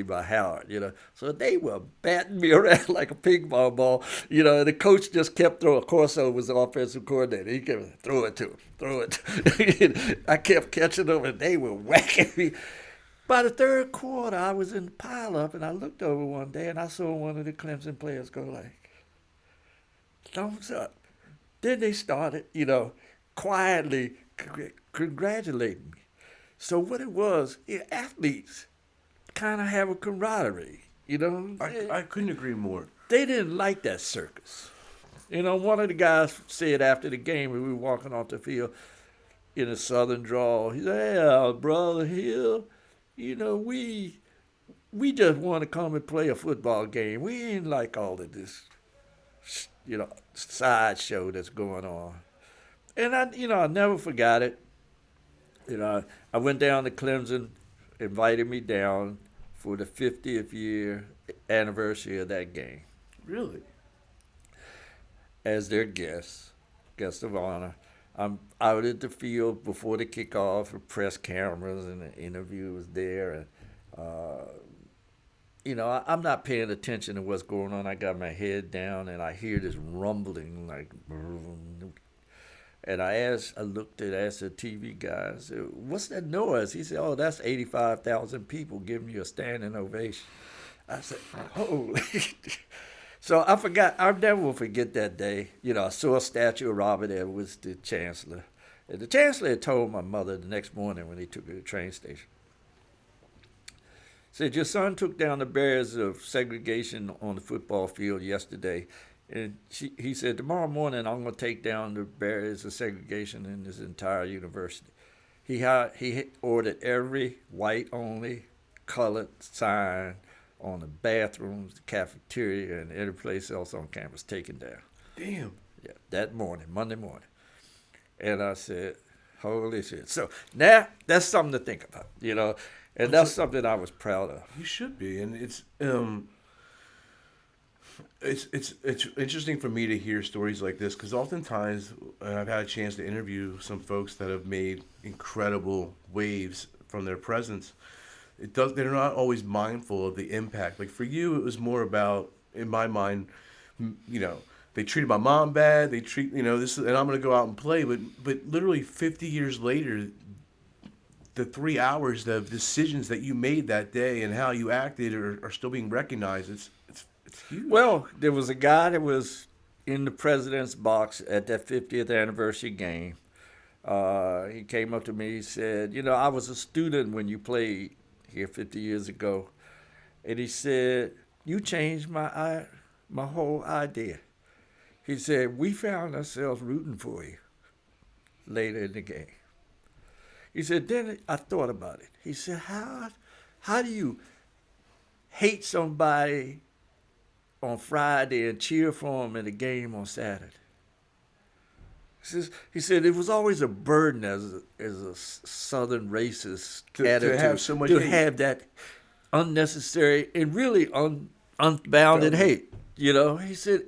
by Howard, So they were batting me around like a ping pong ball, And the coach just kept throwing. Corso was the offensive coordinator. He kept throw it to him. I kept catching them, and they were whacking me. By the third quarter, I was in the pile-up, and I looked over one day, and I saw one of the Clemson players go like, thumbs up. Then they started, quietly congratulating me. So what it was, athletes kind of have a camaraderie, I couldn't agree more. They didn't like that circus. One of the guys said after the game, when we were walking off the field, in a southern drawl. He said, "Yeah, brother Hill, we just want to come and play a football game. We ain't like all of this, sideshow that's going on." And I never forgot it. I went down to Clemson, invited me down for the 50th year anniversary of that game Really? as their guest of honor. I'm out at the field before the kickoff, with press cameras, and the interview was there. And I'm not paying attention to what's going on. I got my head down, and I hear this rumbling, like, and I looked at, asked the TV guy, I said, "What's that noise?" He said, "Oh, that's 85,000 people giving you a standing ovation." I said, "Holy." So I'll never forget that day. I saw a statue of Robert Edwards, the chancellor. And the chancellor had told my mother the next morning when he took her to the train station, said, "Your son took down the barriers of segregation on the football field yesterday." And he said, "Tomorrow morning I'm going to take down the barriers of segregation in this entire university." He ordered every white-only colored sign on the bathrooms, the cafeteria, and every place else on campus taken down. Damn. Yeah, that morning, Monday morning. And I said, holy shit. So now that's something to think about, and that's something I was proud of. You should be, and it's interesting for me to hear stories like this, because oftentimes, and I've had a chance to interview some folks that have made incredible waves from their presence. They're not always mindful of the impact. Like for you, it was more about, in my mind, they treated my mom bad. They treat this, and I'm gonna go out and play. But literally 50 years later, the 3 hours of decisions that you made that day and how you acted are still being recognized. It's huge. Well, there was a guy that was in the president's box at that 50th anniversary game. He came up to me. He said, "I was a student when you played here 50 years ago," and he said, "You changed my whole idea." He said, "We found ourselves rooting for you later in the game." He said, "Then I thought about it." He said, how do you hate somebody on Friday and cheer for them in the game on Saturday?" He said it was always a burden as a Southern racist attitude to have so much to hate. have that unnecessary and really unbounded hate. He said,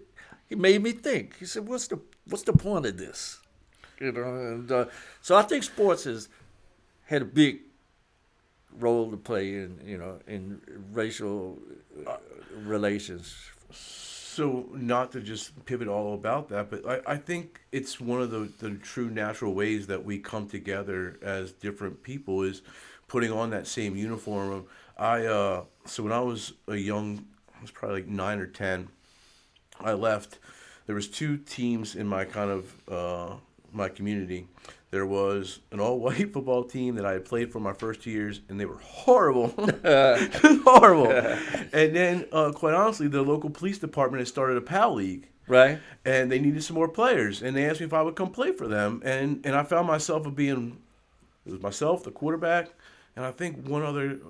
he made me think. He said, what's the point of this? And so I think sports has had a big role to play in racial relations. So not to just pivot all about that, but I think it's one of the true natural ways that we come together as different people is putting on that same uniform. So when I was I was probably like 9 or 10, I left. There was 2 teams in my kind of my community. There was an all-white football team that I had played for my first 2 years, and they were horrible. Horrible. And then, quite honestly, the local police department had started a PAL league. Right. And they needed some more players. And they asked me if I would come play for them. And I found myself it was myself, the quarterback, and I think one other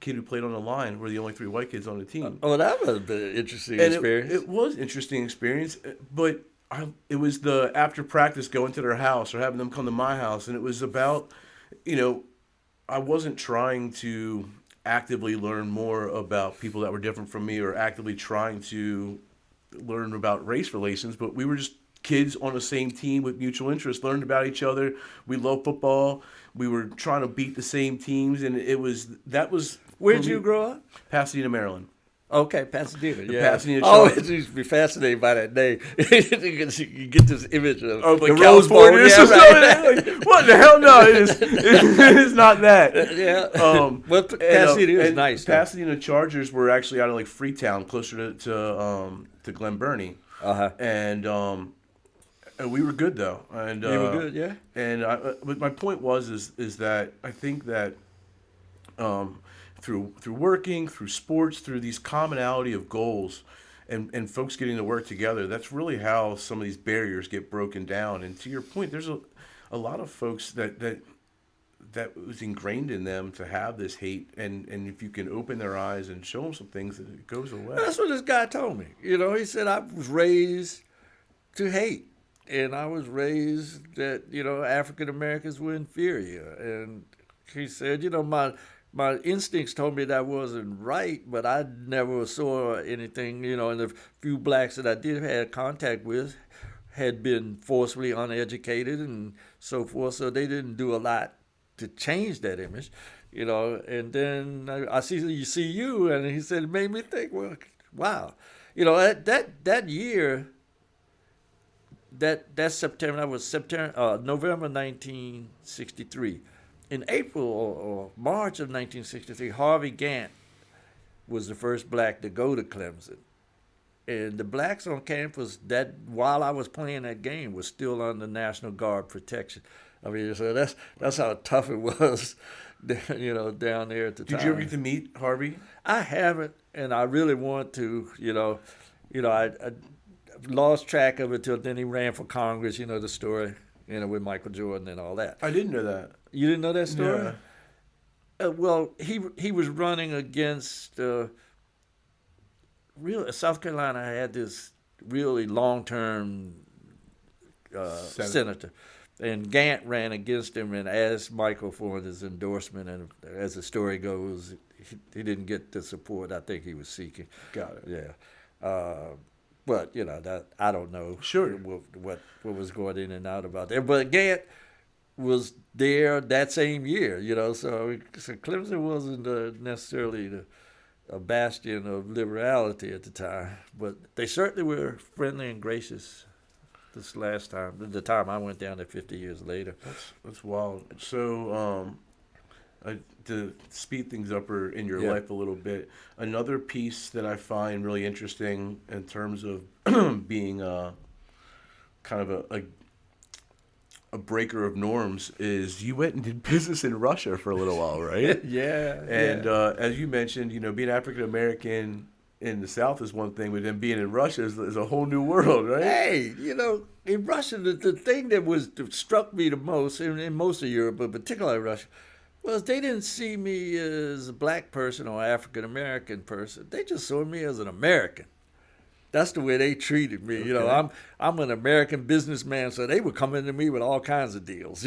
kid who played on the line. Were the only 3 white kids on the team. Oh, that was an interesting experience. It was an interesting experience, but it was the after practice going to their house or having them come to my house, and it was about, I wasn't trying to actively learn more about people that were different from me or actively trying to learn about race relations, but we were just kids on the same team with mutual interests, learned about each other. We loved football. We were trying to beat the same teams, and that was. Where'd you grow up? Pasadena, Maryland. Okay, Pasadena. The Yeah. Pasadena I always Chargers. used to be fascinated by that name. You get this image of Like the Rose Bowl. California. Yeah, right. Like, what the hell? No, it is not that. Yeah. Well, Pasadena is nice. Pasadena Chargers were actually out of like Freetown, closer to Glen Burnie. Uh-huh. And we were good though. And You were good, yeah. And but my point is that I think that through working, through sports, through these commonality of goals, and folks getting to work together. That's really how some of these barriers get broken down. And to your point, there's a lot of folks that was ingrained in them to have this hate, and if you can open their eyes and show them some things, it goes away. That's what this guy told me. He said, I was raised to hate. And I was raised that, African Americans were inferior. And he said, my instincts told me that wasn't right, but I never saw anything, and the few blacks that I did have contact with had been forcibly uneducated and so forth, so they didn't do a lot to change that image, And then I see you, and he said, it made me think, well, wow. That year, that September, that was November 1963. In April or March of 1963, Harvey Gantt was the first black to go to Clemson. And the blacks on campus, that while I was playing that game, was still under National Guard protection. I mean, so that's how tough it was, down there at the time. Did you ever get to meet Harvey? I haven't, and I really want to. I lost track of it till then he ran for Congress. The story, with Michael Jordan and all that. I didn't know that. You didn't know that story? Yeah. Well, he was running against South Carolina had this really long-term senator, and Gantt ran against him and asked Michael for his endorsement. And as the story goes, he didn't get the support I think he was seeking. Got it. Yeah. But that I don't know. Sure. What was going in and out about there. But Gantt was there that same year. So Clemson wasn't necessarily a bastion of liberality at the time, but they certainly were friendly and gracious. This last time, the time I went down there 50 years later. That's wild. So, to speed things up in your life a little bit, another piece that I find really interesting in terms of being kind of a breaker of norms is you went and did business in Russia for a little while, right? Yeah. And as you mentioned, being African American in the South is one thing, but then being in Russia is a whole new world, right? Hey, in Russia, the thing that struck me the most, in most of Europe, but particularly Russia, was they didn't see me as a black person or African American person. They just saw me as an American. That's the way they treated me. Okay. I'm an American businessman, so they were coming to me with all kinds of deals.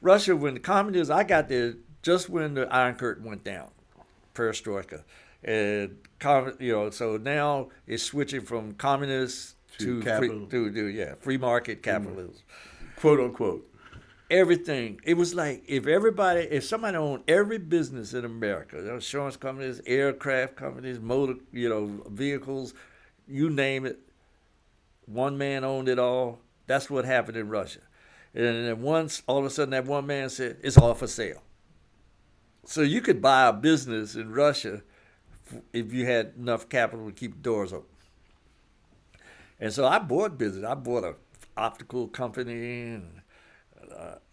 Russia, when the communists, I got there just when the Iron Curtain went down, perestroika, and so now it's switching from communist to free market capitalism, quote unquote. Everything. It was like if somebody owned every business in America, insurance companies, aircraft companies, motor, vehicles, you name it, one man owned it all. That's what happened in Russia. And then once, all of a sudden, that one man said, it's all for sale. So you could buy a business in Russia if you had enough capital to keep the doors open. And so I bought business. I bought an optical company, and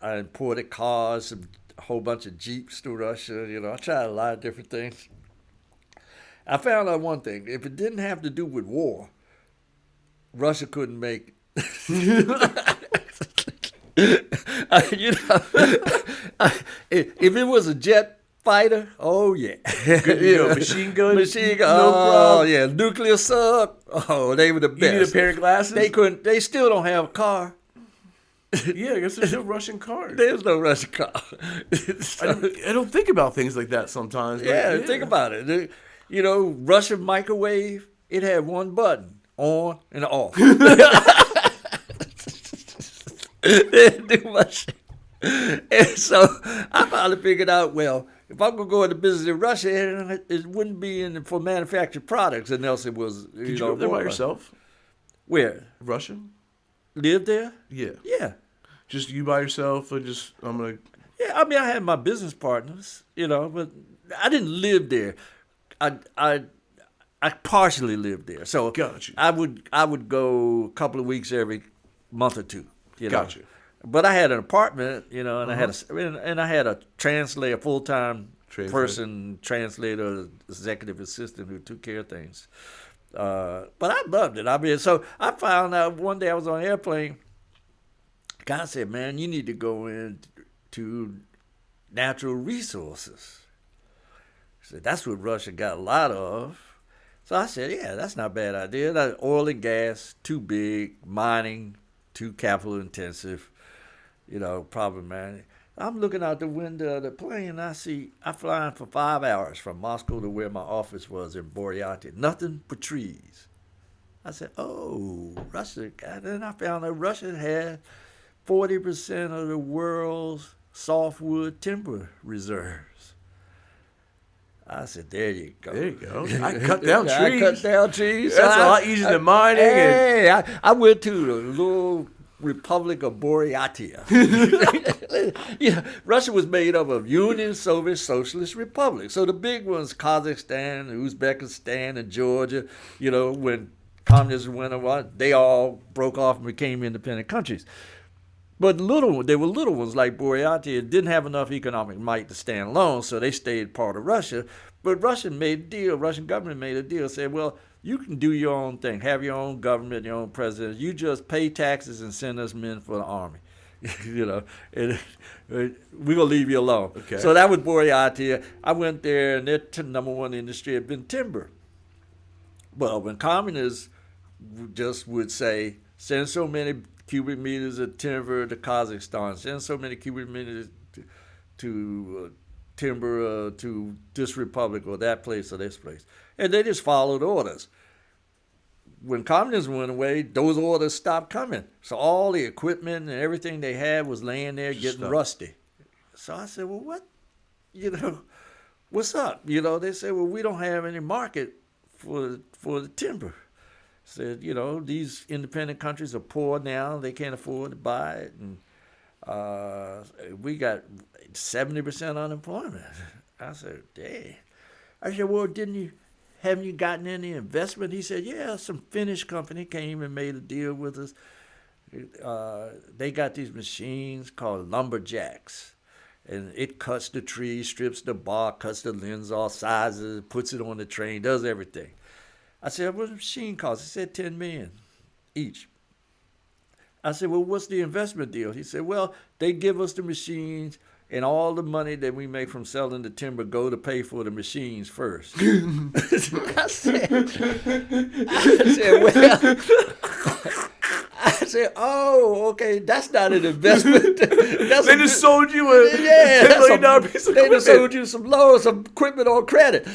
I imported cars, a whole bunch of Jeeps to Russia. I tried a lot of different things. I found out one thing. If it didn't have to do with war, Russia couldn't make it. If it was a jet fighter, oh yeah. Machine gun? Machine gun. No problem. Yeah. Nuclear sub. Oh, they were the best. You need a pair of glasses? They still don't have a car. Yeah, I guess there's no Russian car. There's no Russian car. I don't think about things like that sometimes. Yeah, think about it. Russian microwave, it had one button, on and off. They didn't do much. And so I finally figured out, well, if I'm going to go into business in Russia, it wouldn't be for manufactured products unless it was, Did you go there by yourself? Where? Russia? Live there? Yeah. Yeah. Just you by yourself, or Yeah, I mean, I had my business partners, but I didn't live there. I partially lived there, so Got you. I would go a couple of weeks every month or two. Got you. But I had an apartment, and I had a translator, full-time person, translator, executive assistant who took care of things. But I loved it. I mean, so I found out one day I was on an airplane. Guy said, "Man, you need to go into natural resources." He said, "That's what Russia got a lot of." So I said, "Yeah, that's not a bad idea. That oil and gas, too big. Mining, too capital intensive. Problematic." I'm looking out the window of the plane and I'm flying for 5 hours from Moscow to where my office was in Boryati. Nothing but trees. I said, "Oh, Russia." And then I found that Russia had 40% of the world's softwood timber reserves. I said, "There you go." There you go. I cut down trees. I cut down trees. That's a lot easier than mining. Hey, I went to the little Republic of Buryatia. Russia was made up of Union Soviet Socialist republics. So the big ones, Kazakhstan, Uzbekistan, and Georgia, when communism went on, they all broke off and became independent countries. But there were little ones like Buryatia didn't have enough economic might to stand alone, so they stayed part of Russia. But Russian government made a deal, said, "Well, you can do your own thing, have your own government, your own president. You just pay taxes and send us men for the army." And we're going to leave you alone. Okay. So that was Buryatia. I went there, and their number one industry had been timber. Well, when communists just would say, "Send so many cubic meters of timber to Kazakhstan, send so many cubic meters to timber to this republic or that place or this place," and they just followed orders. When communism went away, those orders stopped coming. So all the equipment and everything they had was laying there getting rusty. So I said, "Well, what's up?" They said, "Well, we don't have any market for the timber." Said, "These independent countries are poor now. They can't afford to buy it. And we got 70% unemployment." I said, "Dang." I said, "Well, haven't you gotten any investment?" He said, "Yeah, some Finnish company came and made a deal with us. They got these machines called lumberjacks. And it cuts the tree, strips the bark, cuts the limbs off, sizes, puts it on the train, does everything." I said, "What does the machine cost?" He said, $10 million each. I said, "Well, what's the investment deal?" He said, "Well, they give us the machines, and all the money that we make from selling the timber go to pay for the machines first." I said, "Oh, okay, that's not an investment." They just sold you a $10 million piece of They equipment. just sold you some equipment on credit.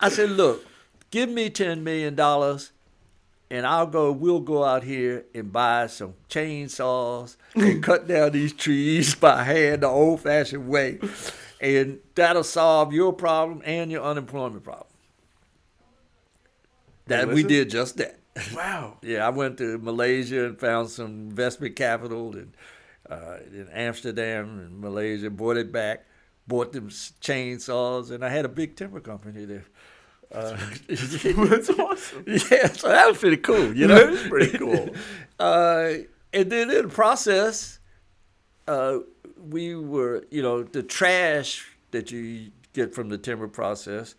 I said, "Look, give me $10 million and we'll go out here and buy some chainsaws and cut down these trees by hand the old-fashioned way. And that'll solve your problem and your unemployment problem." We did just that. Wow. Yeah, I went to Malaysia and found some investment capital in Amsterdam and Malaysia, bought it back, bought them chainsaws, and I had a big timber company there. That's awesome. Yeah, so that was pretty cool, That is pretty cool. And then in the process, we were, the trash that you get from the timber process,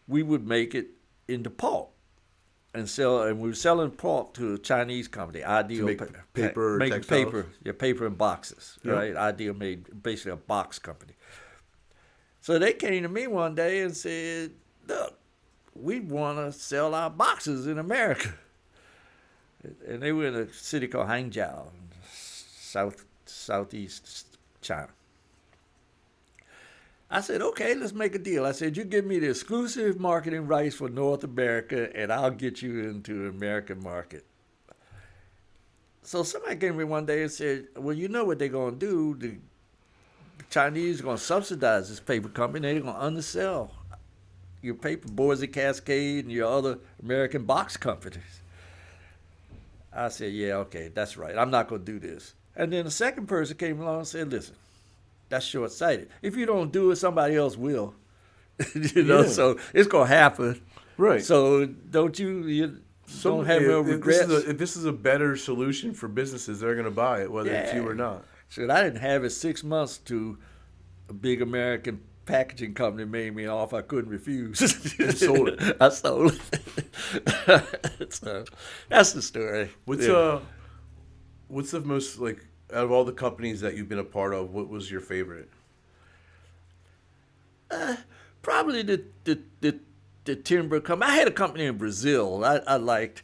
we would make it into pulp and sell. And we were selling pulp to a Chinese company, Ideal. To make paper, textiles? Paper and boxes, Yep. right? Ideal made basically a box company. So they came to me one day and said, "Look, we want to sell our boxes in America." And they were in a city called Hangzhou, southeast China. I said, "Okay, let's make a deal." I said, "You give me the exclusive marketing rights for North America, and I'll get you into the American market." So somebody came to me one day and said, "Well, you know what they're going to do? The Chinese are going to subsidize this paper company. They're going to undersell your paper, Boise Cascade, and your other American box companies." I said, "Yeah, okay, that's right. I'm not going to do this." And then the second person came along and said, "Listen, that's short-sighted. If you don't do it, somebody else will." Yeah. So it's going to happen. Right. So don't don't have no regrets. If this is a better solution for businesses, they're going to buy it, whether it's you or not. So I didn't have it 6 months to a big American packaging company made me an offer I couldn't refuse. You sold it. I stole it. So that's the story. What's the most, like, out of all the companies that you've been a part of, what was your favorite? Probably the timber company. I had a company in Brazil I liked,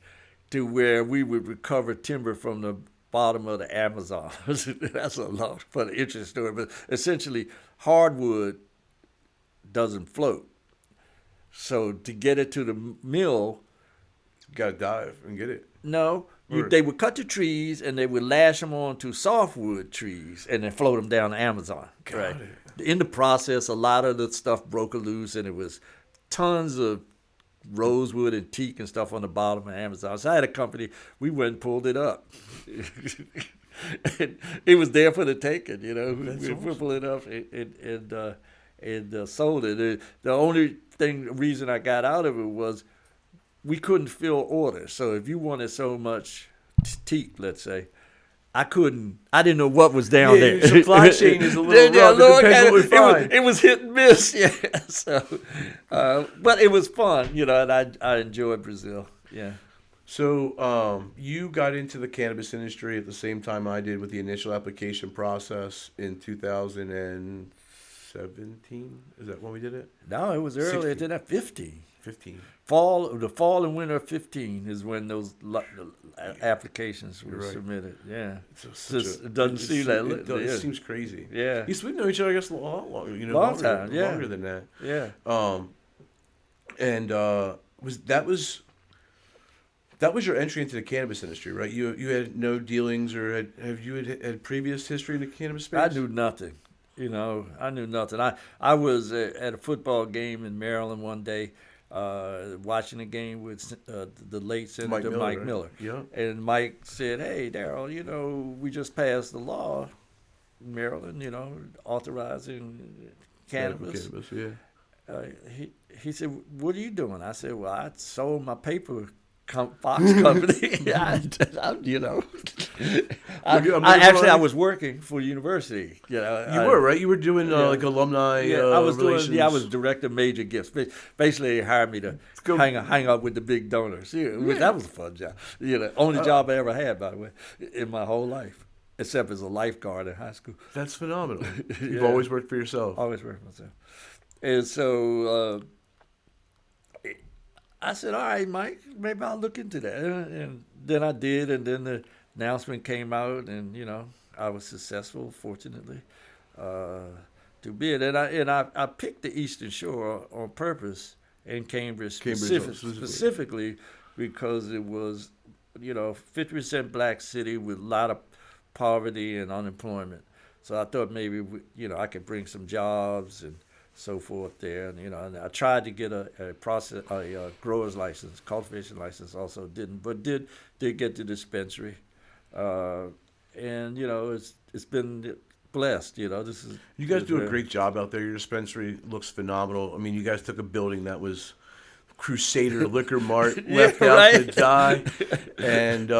to where we would recover timber from the bottom of the Amazon. That's a lot, but an interesting story. But essentially, hardwood doesn't float. So to get it to the mill, You gotta dive and get it. no, they would cut the trees and they would lash them onto softwood trees and then float them down the Amazon. Got it. In the process, a lot of the stuff broke loose, and it was tons of rosewood and teak and stuff on the bottom of Amazon. So I had a company, we went and pulled it up. It was there for the taking, you know. We pulled it up and sold it. The only reason I got out of it was we couldn't fill orders. So if you wanted so much teak, let's say, I didn't know what was down there. Your supply chain is a little rough. It depends what we find. It was hit and miss, yeah. So, but it was fun, you know, and I enjoyed Brazil, yeah. So you got into the cannabis industry at the same time I did with the initial application process in 2017. Is that when we did it? No, it was earlier than that, 15. 15. The fall and winter of 15 is when those applications were right. submitted. Yeah, It doesn't seem that. It seems crazy. Yeah, we've known each other, I guess, a lot longer. You know, long time. Yeah, longer than that. Yeah. That was your entry into the cannabis industry, right? You had no dealings, or have you had previous history in the cannabis space? I knew nothing. You know, I knew nothing. I was at a football game in Maryland one day, watching a game with the late Senator Mike Miller. Yeah. And Mike said, "Hey, Darryl, you know, we just passed the law in Maryland, you know, authorizing cannabis." Yeah. He said, "What are you doing?" I said, "Well, I sold my paper Fox company." You know, I was working for the university. You know, you were right. You were doing like alumni. I was relations. I was director of major gifts. Basically, they hired me to hang out with the big donors. That was a fun job. You know, only job I ever had, by the way, in my whole life, except as a lifeguard in high school. That's phenomenal. You've always worked for yourself. Always worked for myself, and so. I said, "All right, Mike, maybe I'll look into that." And then I did, and then the announcement came out, and, you know, I was successful, fortunately, to bid. And I picked the Eastern Shore on purpose, in Cambridge specifically because it was, you know, 50% black city with a lot of poverty and unemployment. So I thought maybe, you know, I could bring some jobs and so forth there, and, you know, and I tried to get a grower's license, cultivation license, also didn't, but did get the dispensary, and, you know, it's been blessed. You know, you guys do a great job out there. Your dispensary looks phenomenal. I mean, you guys took a building that was Crusader Liquor Mart left out to die, and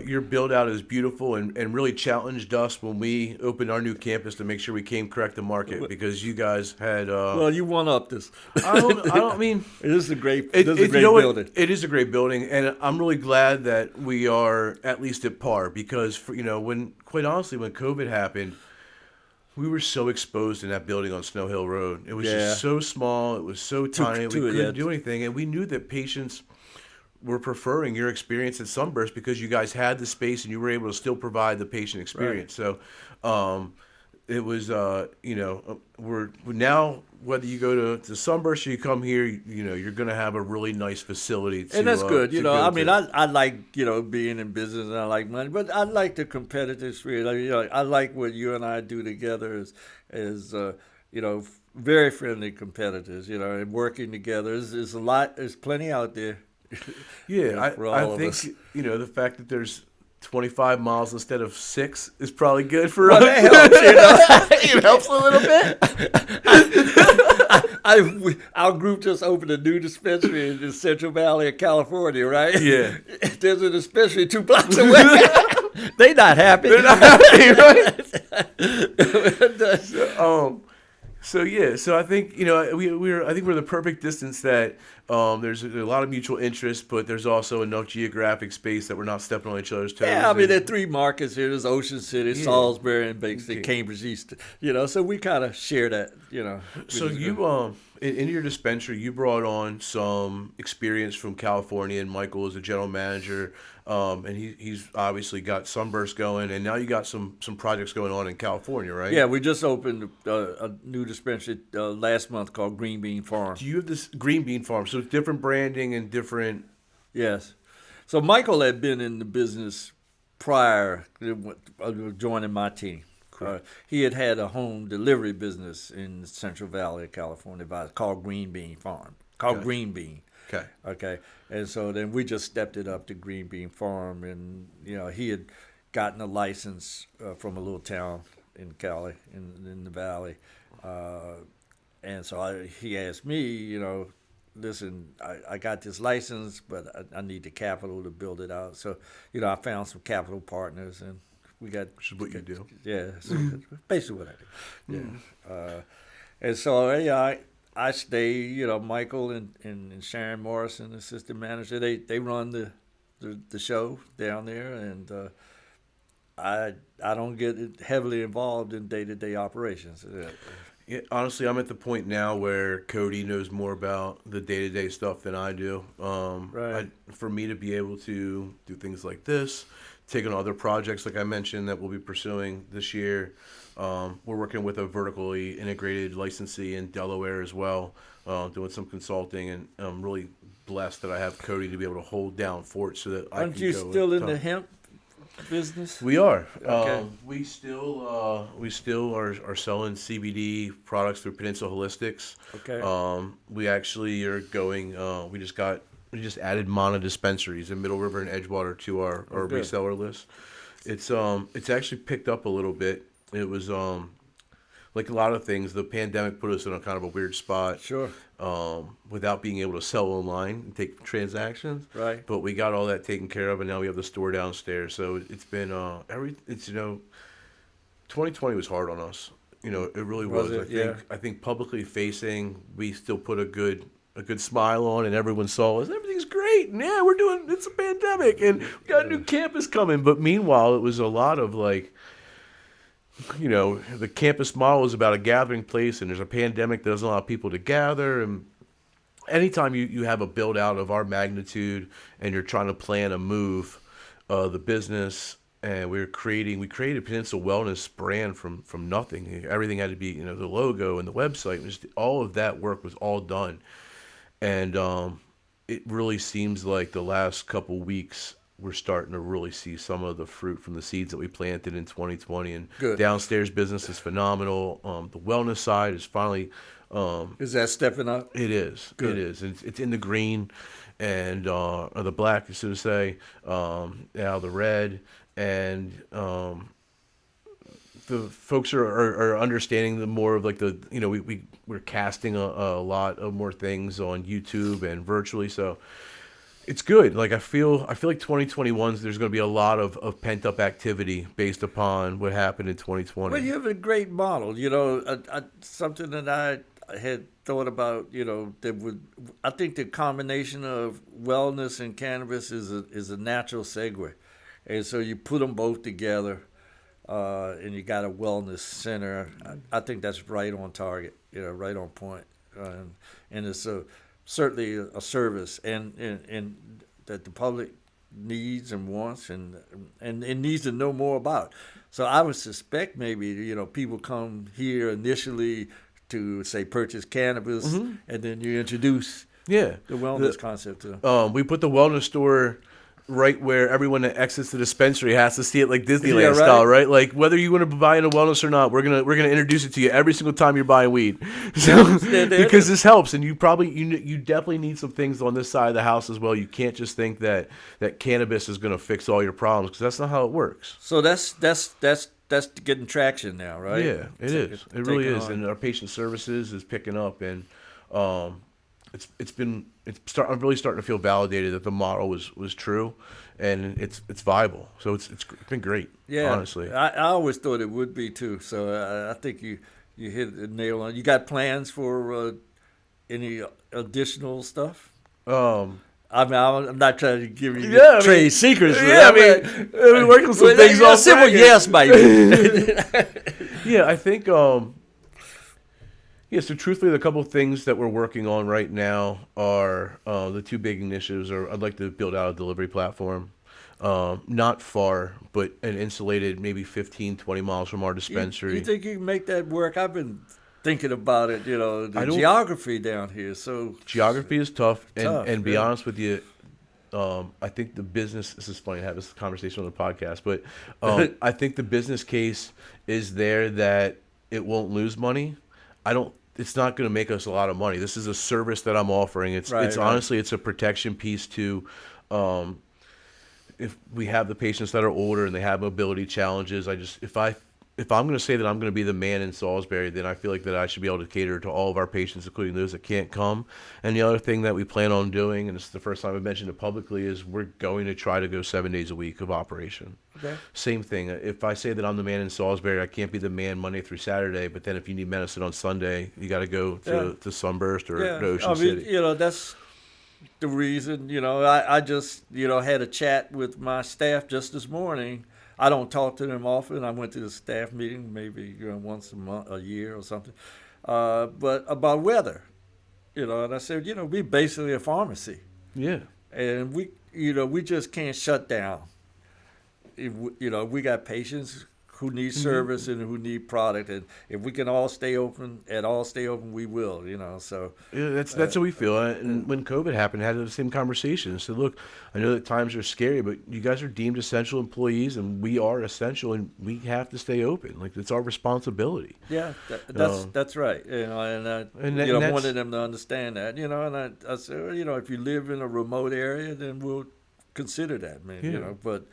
your build out is beautiful and really challenged us when we opened our new campus to make sure we came correct to market, because you guys had well, you one up this. I don't mean it is a great building. It is a great building, and I'm really glad that we are at least at par, because you know, quite honestly, when COVID happened, we were so exposed in that building on Snow Hill Road. It was just so small. It was so tiny. We couldn't do anything. And we knew that patients were preferring your experience at Sunburst because you guys had the space and you were able to still provide the patient experience. Right. So it was, you know, we're now, whether you go to Sunburst or you come here, you know, you're going to have a really nice facility. And that's good. You know, I mean, I like, you know, being in business, and I like money, but I like the competitive spirit. You know, I like what you and I do together is you know, very friendly competitors, you know, and working together. There's a lot, there's plenty out there. Yeah, I think, you know, the fact that there's 25 miles instead of 6 is probably good for us. That helps, you know. It helps a little bit. Our group just opened a new dispensary in the Central Valley of California, right? Yeah. There's a dispensary 2 blocks away. They're not happy. They're not happy, right? So yeah, so I think I think we're the perfect distance that there's a lot of mutual interest, but there's also enough geographic space that we're not stepping on each other's Yeah, I toes. mean, there are And three markets here. There's Ocean City, yeah, Salisbury, and basically okay. Cambridge East. So we kind of share that, which So is good. you in your dispensary you brought on some experience from California, and Michael is a general manager, and he's obviously got Sunburst going, and now you got some projects going on in California, right? Yeah, we just opened a new dispensary last month called Green Bean Farm. Do you have this green bean farm? So it's different branding and different. Yes. So Michael had been in the business prior to joining my team. Cool. He had a home delivery business in the Central Valley of California called Green Bean Farm, called Gotcha. Green Bean. Okay. Okay. And so then we just stepped it up to Green Bean Farm. And, he had gotten a license from a little town in Cali, in the valley. And so he asked me, listen, I got this license, but I need the capital to build it out. So, I found some capital partners, and we got. Which is what you do. Yeah, so basically what I do. Yeah. And so, yeah, I stay, Michael and Sharon Morrison, assistant manager, they run the show down there, and I don't get heavily involved in day-to-day operations. Yeah, honestly, I'm at the point now where Cody knows more about the day-to-day stuff than I do. Right. For me to be able to do things like this, take on other projects like I mentioned that we'll be pursuing this year. We're working with a vertically integrated licensee in Delaware as well, doing some consulting, and I'm really blessed that I have Cody to be able to hold down forts so that I Aren't can you go still and in the talk. hemp business? We are. Okay. We still are selling CBD products through Peninsula Holistics. Okay. We actually are going. We just added Mana dispensaries in Middle River and Edgewater to our good. reseller list. It's actually picked up a little bit. It was like a lot of things. The pandemic put us in a kind of a weird spot. Sure. Without being able to sell online and take transactions. Right. But we got all that taken care of, and now we have the store downstairs. So it's been 2020 was hard on us. It really was. Was it? I think publicly facing, we still put a good smile on, and everyone saw us. Everything's great, and yeah, it's a pandemic, and we got a new campus coming. But meanwhile, it was a lot of like. The campus model is about a gathering place, and there's a pandemic that doesn't allow people to gather. And anytime you have a build out of our magnitude and you're trying to plan a move, the business, and we created Peninsula Wellness brand from nothing. Everything had to be, the logo and the website. All of that work was all done. And it really seems like the last couple weeks, we're starting to really see some of the fruit from the seeds that we planted in 2020. And Good. downstairs business is phenomenal. The wellness side is finally. Is that stepping up? It is. Good. It is. It's in the green, and or the black, so to say. Now the red, and the folks are understanding the more of like we're casting a lot of more things on YouTube and virtually. So. It's good. Like I feel like 2021's there's going to be a lot of pent up activity based upon what happened in 2020. Well, you have a great model. Something that I had thought about. I think the combination of wellness and cannabis is a natural segue, and so you put them both together, and you got a wellness center. I think that's right on target. Right on point, and it's certainly a service and that the public needs and wants and needs to know more about. So I would suspect maybe people come here initially to say purchase cannabis, and then you introduce the wellness concept to them. We put the wellness store right where everyone that exits the dispensary has to see it like Disneyland Yeah, right. style, right? Like whether you want to buy into wellness or not, we're gonna introduce it to you every single time you're buying weed. So because this helps, and you definitely need some things on this side of the house as well. You can't just think that cannabis is gonna fix all your problems, because that's not how it works. So that's getting traction now, right? Yeah, it is. It really is, on. and our patient services is picking up, and I'm really starting to feel validated that the model was true, and it's viable. So it's been great. Yeah, honestly. I always thought it would be too. So I think You hit the nail on. You got plans for any additional stuff? Um, I mean, I'm not trying to give you yeah, I trade mean, secrets. yeah, I mean, we're working some things a off. simple bracket. yes, maybe. Yeah, I think. Yeah, so truthfully, the couple of things that we're working on right now are the two big initiatives. Are I'd like to build out a delivery platform, not far, but an insulated, maybe 15, 20 miles from our dispensary. You think you can make that work? I've been thinking about it. You know, I the don't. geography down here is so Geography is tough, tough. and be Yeah. honest with you, I think the business. This is funny to have this conversation on the podcast, but I think the business case is there that it won't lose money. I don't. It's not going to make us a lot of money. This is a service that I'm offering. It's Right. honestly it's a protection piece to. If we have the patients that are older and they have mobility challenges, if I'm going to say that I'm going to be the man in Salisbury, then I feel like that I should be able to cater to all of our patients, including those that can't come. And the other thing that we plan on doing, and it's the first time I've mentioned it publicly, is we're going to try to go 7 days a week of operation. Okay. Same thing. If I say that I'm the man in Salisbury, I can't be the man Monday through Saturday. But then if you need medicine on Sunday, you got to go to Sunburst or Yeah. to Ocean I mean, City. you know, that's the reason. You know, I just had a chat with my staff just this morning. I don't talk to them often. I went to the staff meeting maybe once a month, a year or something, but about weather. And I said, we basically a pharmacy, Yeah. and we just can't shut down. We got patients who need service and who need product, and if we can all stay open, we will. So Yeah, that's how we feel. And when COVID happened, I had the same conversation. So look, I know that times are scary, but you guys are deemed essential employees, and we are essential, and we have to stay open. Like it's our responsibility. yeah, that's right. And I that's, wanted them to understand that. And I said, well, if you live in a remote area, then we'll consider that, man. Yeah. But.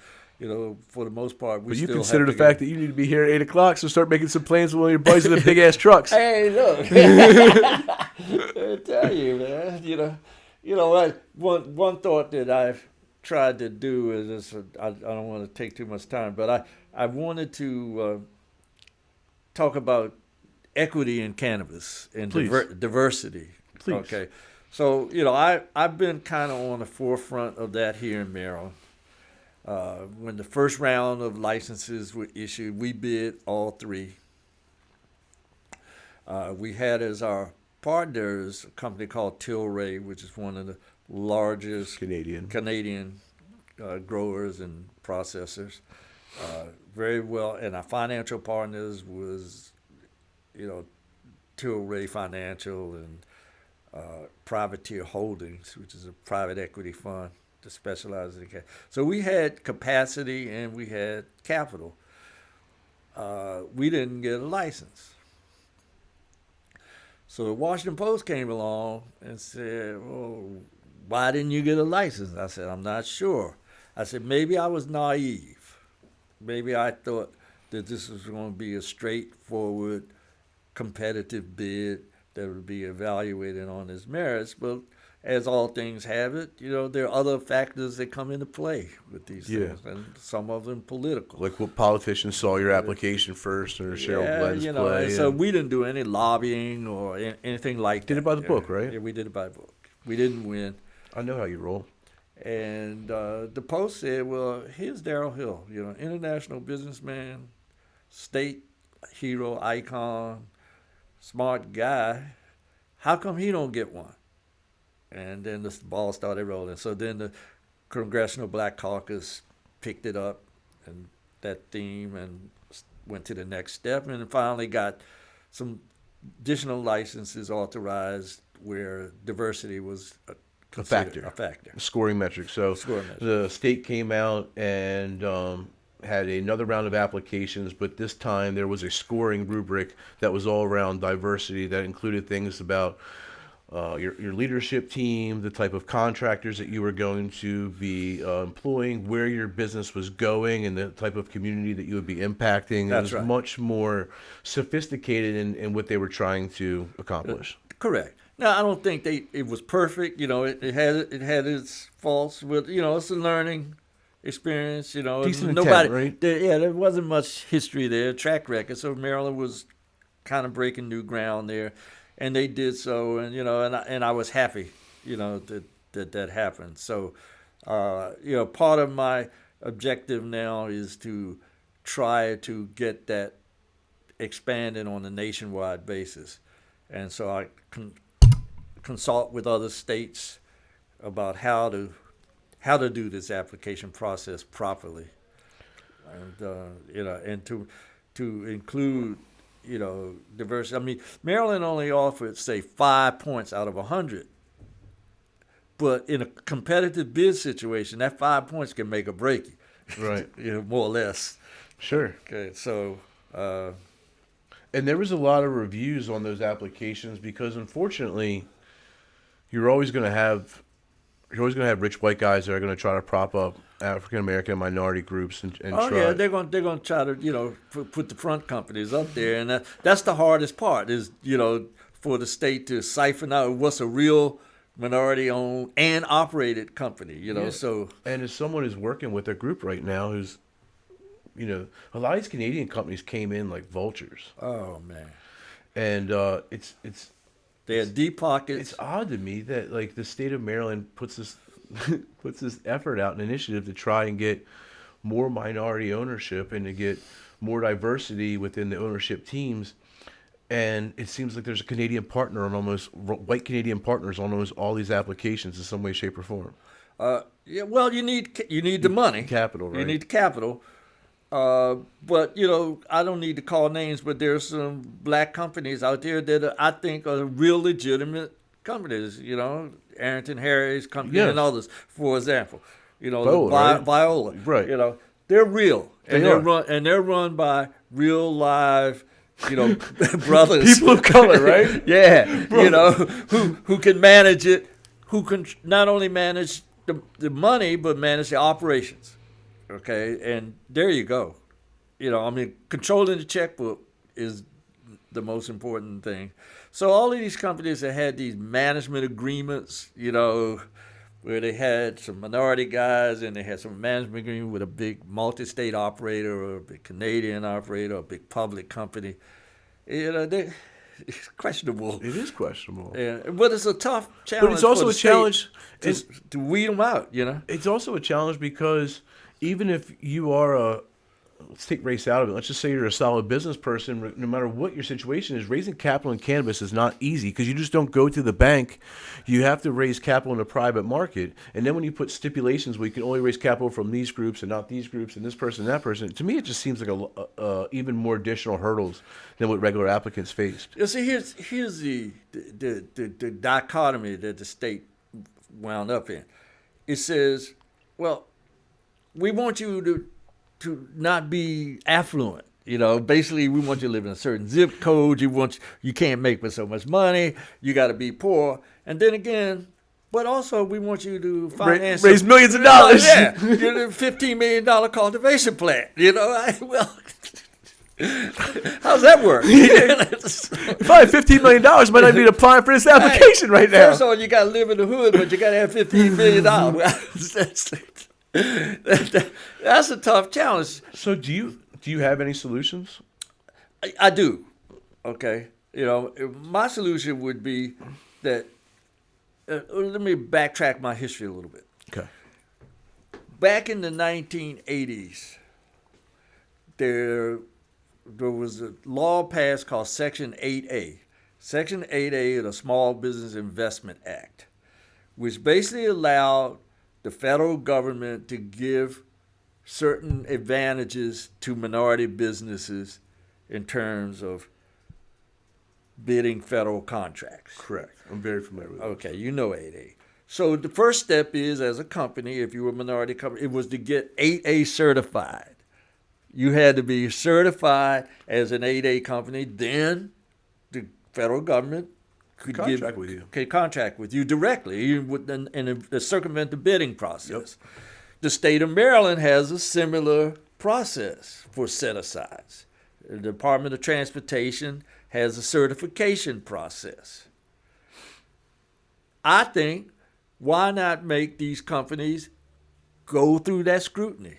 For the most part, but you consider the fact that you need to be here at 8 o'clock, so start making some plans with one of your buddies in the big ass trucks. Hey, look, I tell you, man. What? One thought that I've tried to do is this. I don't want to take too much time, but I wanted to talk about equity in cannabis and diversity. Please. Okay, so I've been kind of on the forefront of that here in Maryland. When the first round of licenses were issued, we bid all three. We had as our partners a company called Tilray, which is one of the largest Canadian growers and processors. Very well, and our financial partners was, Tilray Financial and Privateer Holdings, which is a private equity fund to specialize in cash. So we had capacity and we had capital. We didn't get a license. So the Washington Post came along and said, well, why didn't you get a license? I said, I'm not sure. I said, maybe I was naive. Maybe I thought that this was going to be a straightforward, competitive bid that would be evaluated on its merits. But as all things have it, there are other factors that come into play with these things, and some of them political. Like what politicians saw your application first, or Cheryl Glenn's play. So we didn't do any lobbying or anything like that. Did it by the book, right? Yeah, we did it by the book. We didn't win. I know how you roll. And the Post said, well, here's Darryl Hill, international businessman, state hero, icon, smart guy. How come he don't get one? And then the ball started rolling. So then the Congressional Black Caucus picked it up and that theme and went to the next step and finally got some additional licenses authorized where diversity was a factor. A scoring metric. So the state came out and had another round of applications, but this time there was a scoring rubric that was all around diversity that included things about your leadership team, the type of contractors that you were going to be employing, where your business was going, and the type of community that you would be impacting. That's it was much more sophisticated in what they were trying to accomplish. Correct. Now, I don't think it was perfect. It had its faults, but it's a learning experience. Decent intent, right? There wasn't much history there, track record. So Maryland was kind of breaking new ground there, and they did so, and and I was happy, that happened. So, part of my objective now is to try to get that expanded on a nationwide basis, and so I consult with other states about how to do this application process properly, and to include diversity. I mean, Maryland only offered, say, 5 points out of 100, but in a competitive bid situation, that 5 points can make or break you, Right. more or less. Sure. Okay, so. And there was a lot of reviews on those applications because, unfortunately, you're always going to have rich white guys that are going to try to prop up African American minority groups and Oh try. yeah, they're going to try to put the front companies up there, and that's the hardest part is for the state to siphon out what's a real minority owned and operated company. Yeah. So And as someone who's working with a group right now who's, a lot of these Canadian companies came in like vultures, oh man, and it's they had deep pockets. it's odd to me that like the state of Maryland puts this puts this effort out, an initiative to try and get more minority ownership and to get more diversity within the ownership teams. And it seems like there's a Canadian partner on white Canadian partners on almost all these applications in some way, shape, or form. Yeah, well, you need the money, Capital, right? You need the capital. But I don't need to call names, but there's some black companies out there that I think are real legitimate companies. Arrington Harris Company Yes. and others, for example. Viola, right? Viola, Right. They're real, and They are. they're run by real live, brothers, People of color, right? yeah, who can manage it, who can not only manage the money but manage the operations. Okay, and there you go. Controlling the checkbook is the most important thing. So all of these companies that had these management agreements, where they had some minority guys and they had some management agreement with a big multi-state operator or a big Canadian operator or a big public company, it's questionable. It is questionable. Yeah, but it's a tough challenge. But it's also for the a challenge to weed them out. It's also a challenge because even if you are let's take race out of it. Let's just say you're a solid business person. No matter what your situation is, raising capital in cannabis is not easy because you just don't go to the bank. You have to raise capital in the private market. And then when you put stipulations where you can only raise capital from these groups and not these groups and this person and that person, to me it just seems like even more additional hurdles than what regular applicants faced. You see, here's the dichotomy that the state wound up in. It says, well, we want you to not be affluent. Basically we want you to live in a certain zip code. You can't make but so much money. You got to be poor. And then again, but also we want you to finance raise millions of dollars. Yeah, $15 million cultivation plant. Well, how's that work? If I had $15 million, might not be applying for this application right now. First of all, you got to live in the hood, but you got to have $15 million. That's a tough challenge. So do you have any solutions? I do. Okay. My solution would be that, let me backtrack my history a little bit. Okay. Back in the 1980s, there was a law passed called Section 8A. Section 8A of the Small Business Investment Act, which basically allowed the federal government to give certain advantages to minority businesses in terms of bidding federal contracts. Correct. I'm very familiar with it. Okay, 8A. So the first step is, as a company, if you were a minority company, it was to get 8A certified. You had to be certified as an 8A company. Then the federal government could contract with you directly and circumvent the bidding process. Yep. The state of Maryland has a similar process for set-asides. The Department of Transportation has a certification process. I think, why not make these companies go through that scrutiny?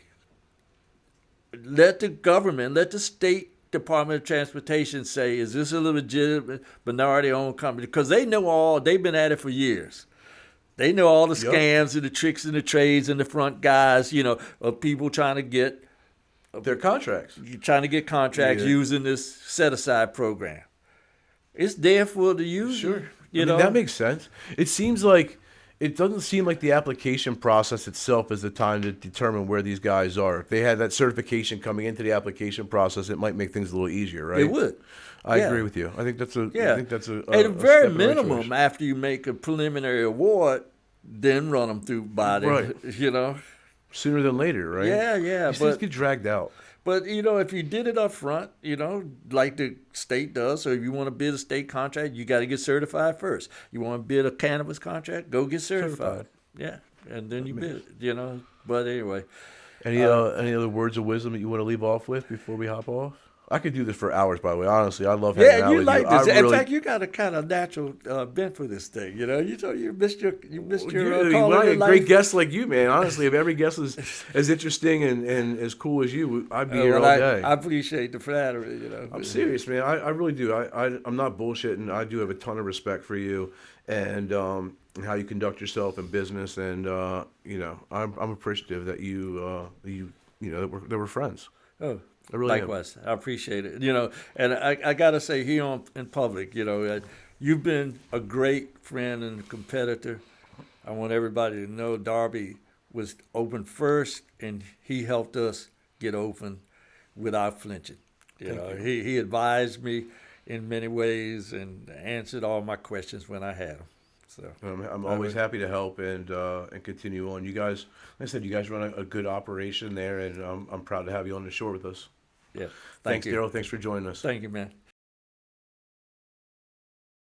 Let the government, let the state Department of Transportation say, is this a legitimate minority-owned company? Because they know all. They've been at it for years. They know all the scams and the tricks and the trades and the front guys, of people trying to get their contracts. Using this set-aside program. It's there for the user. Sure. That makes sense. It doesn't seem like the application process itself is the time to determine where these guys are. If they had that certification coming into the application process, it might make things a little easier, right? It would. I agree with you. I think that's a. Yeah. I think that's a. At a very step in the right minimum, direction. after you make a preliminary award, then run them through body. Right. Sooner than later, right? Yeah. These things get dragged out. But, if you did it up front, like the state does, so if you want to bid a state contract, you got to get certified first. You want to bid a cannabis contract, go get certified. Yeah, and then you bid it, But anyway. Any other words of wisdom that you want to leave off with before we hop off? I could do this for hours, by the way. Honestly, I love hanging out with you. Yeah, you like this. In fact, you got a kind of natural bent for this thing. You missed your call when I in get life. great guests like you, man. Honestly, if every guest is as interesting and as cool as you, I'd be here all day. I appreciate the flattery. I'm serious, man. I really do. I'm not bullshitting. I do have a ton of respect for you and how you conduct yourself in business, and I'm appreciative that that we're friends. Oh. I really Likewise, I appreciate it. And I gotta say here in public, you've been a great friend and competitor. I want everybody to know Darby was open first, and he helped us get open without flinching. He advised me in many ways and answered all my questions when I had them. So I'm always happy to help and continue on. You guys, like I said, you guys run a good operation there, and I'm proud to have you on the shore with us. Yeah. Thanks, Darryl. Thanks for joining us. Thank you, man.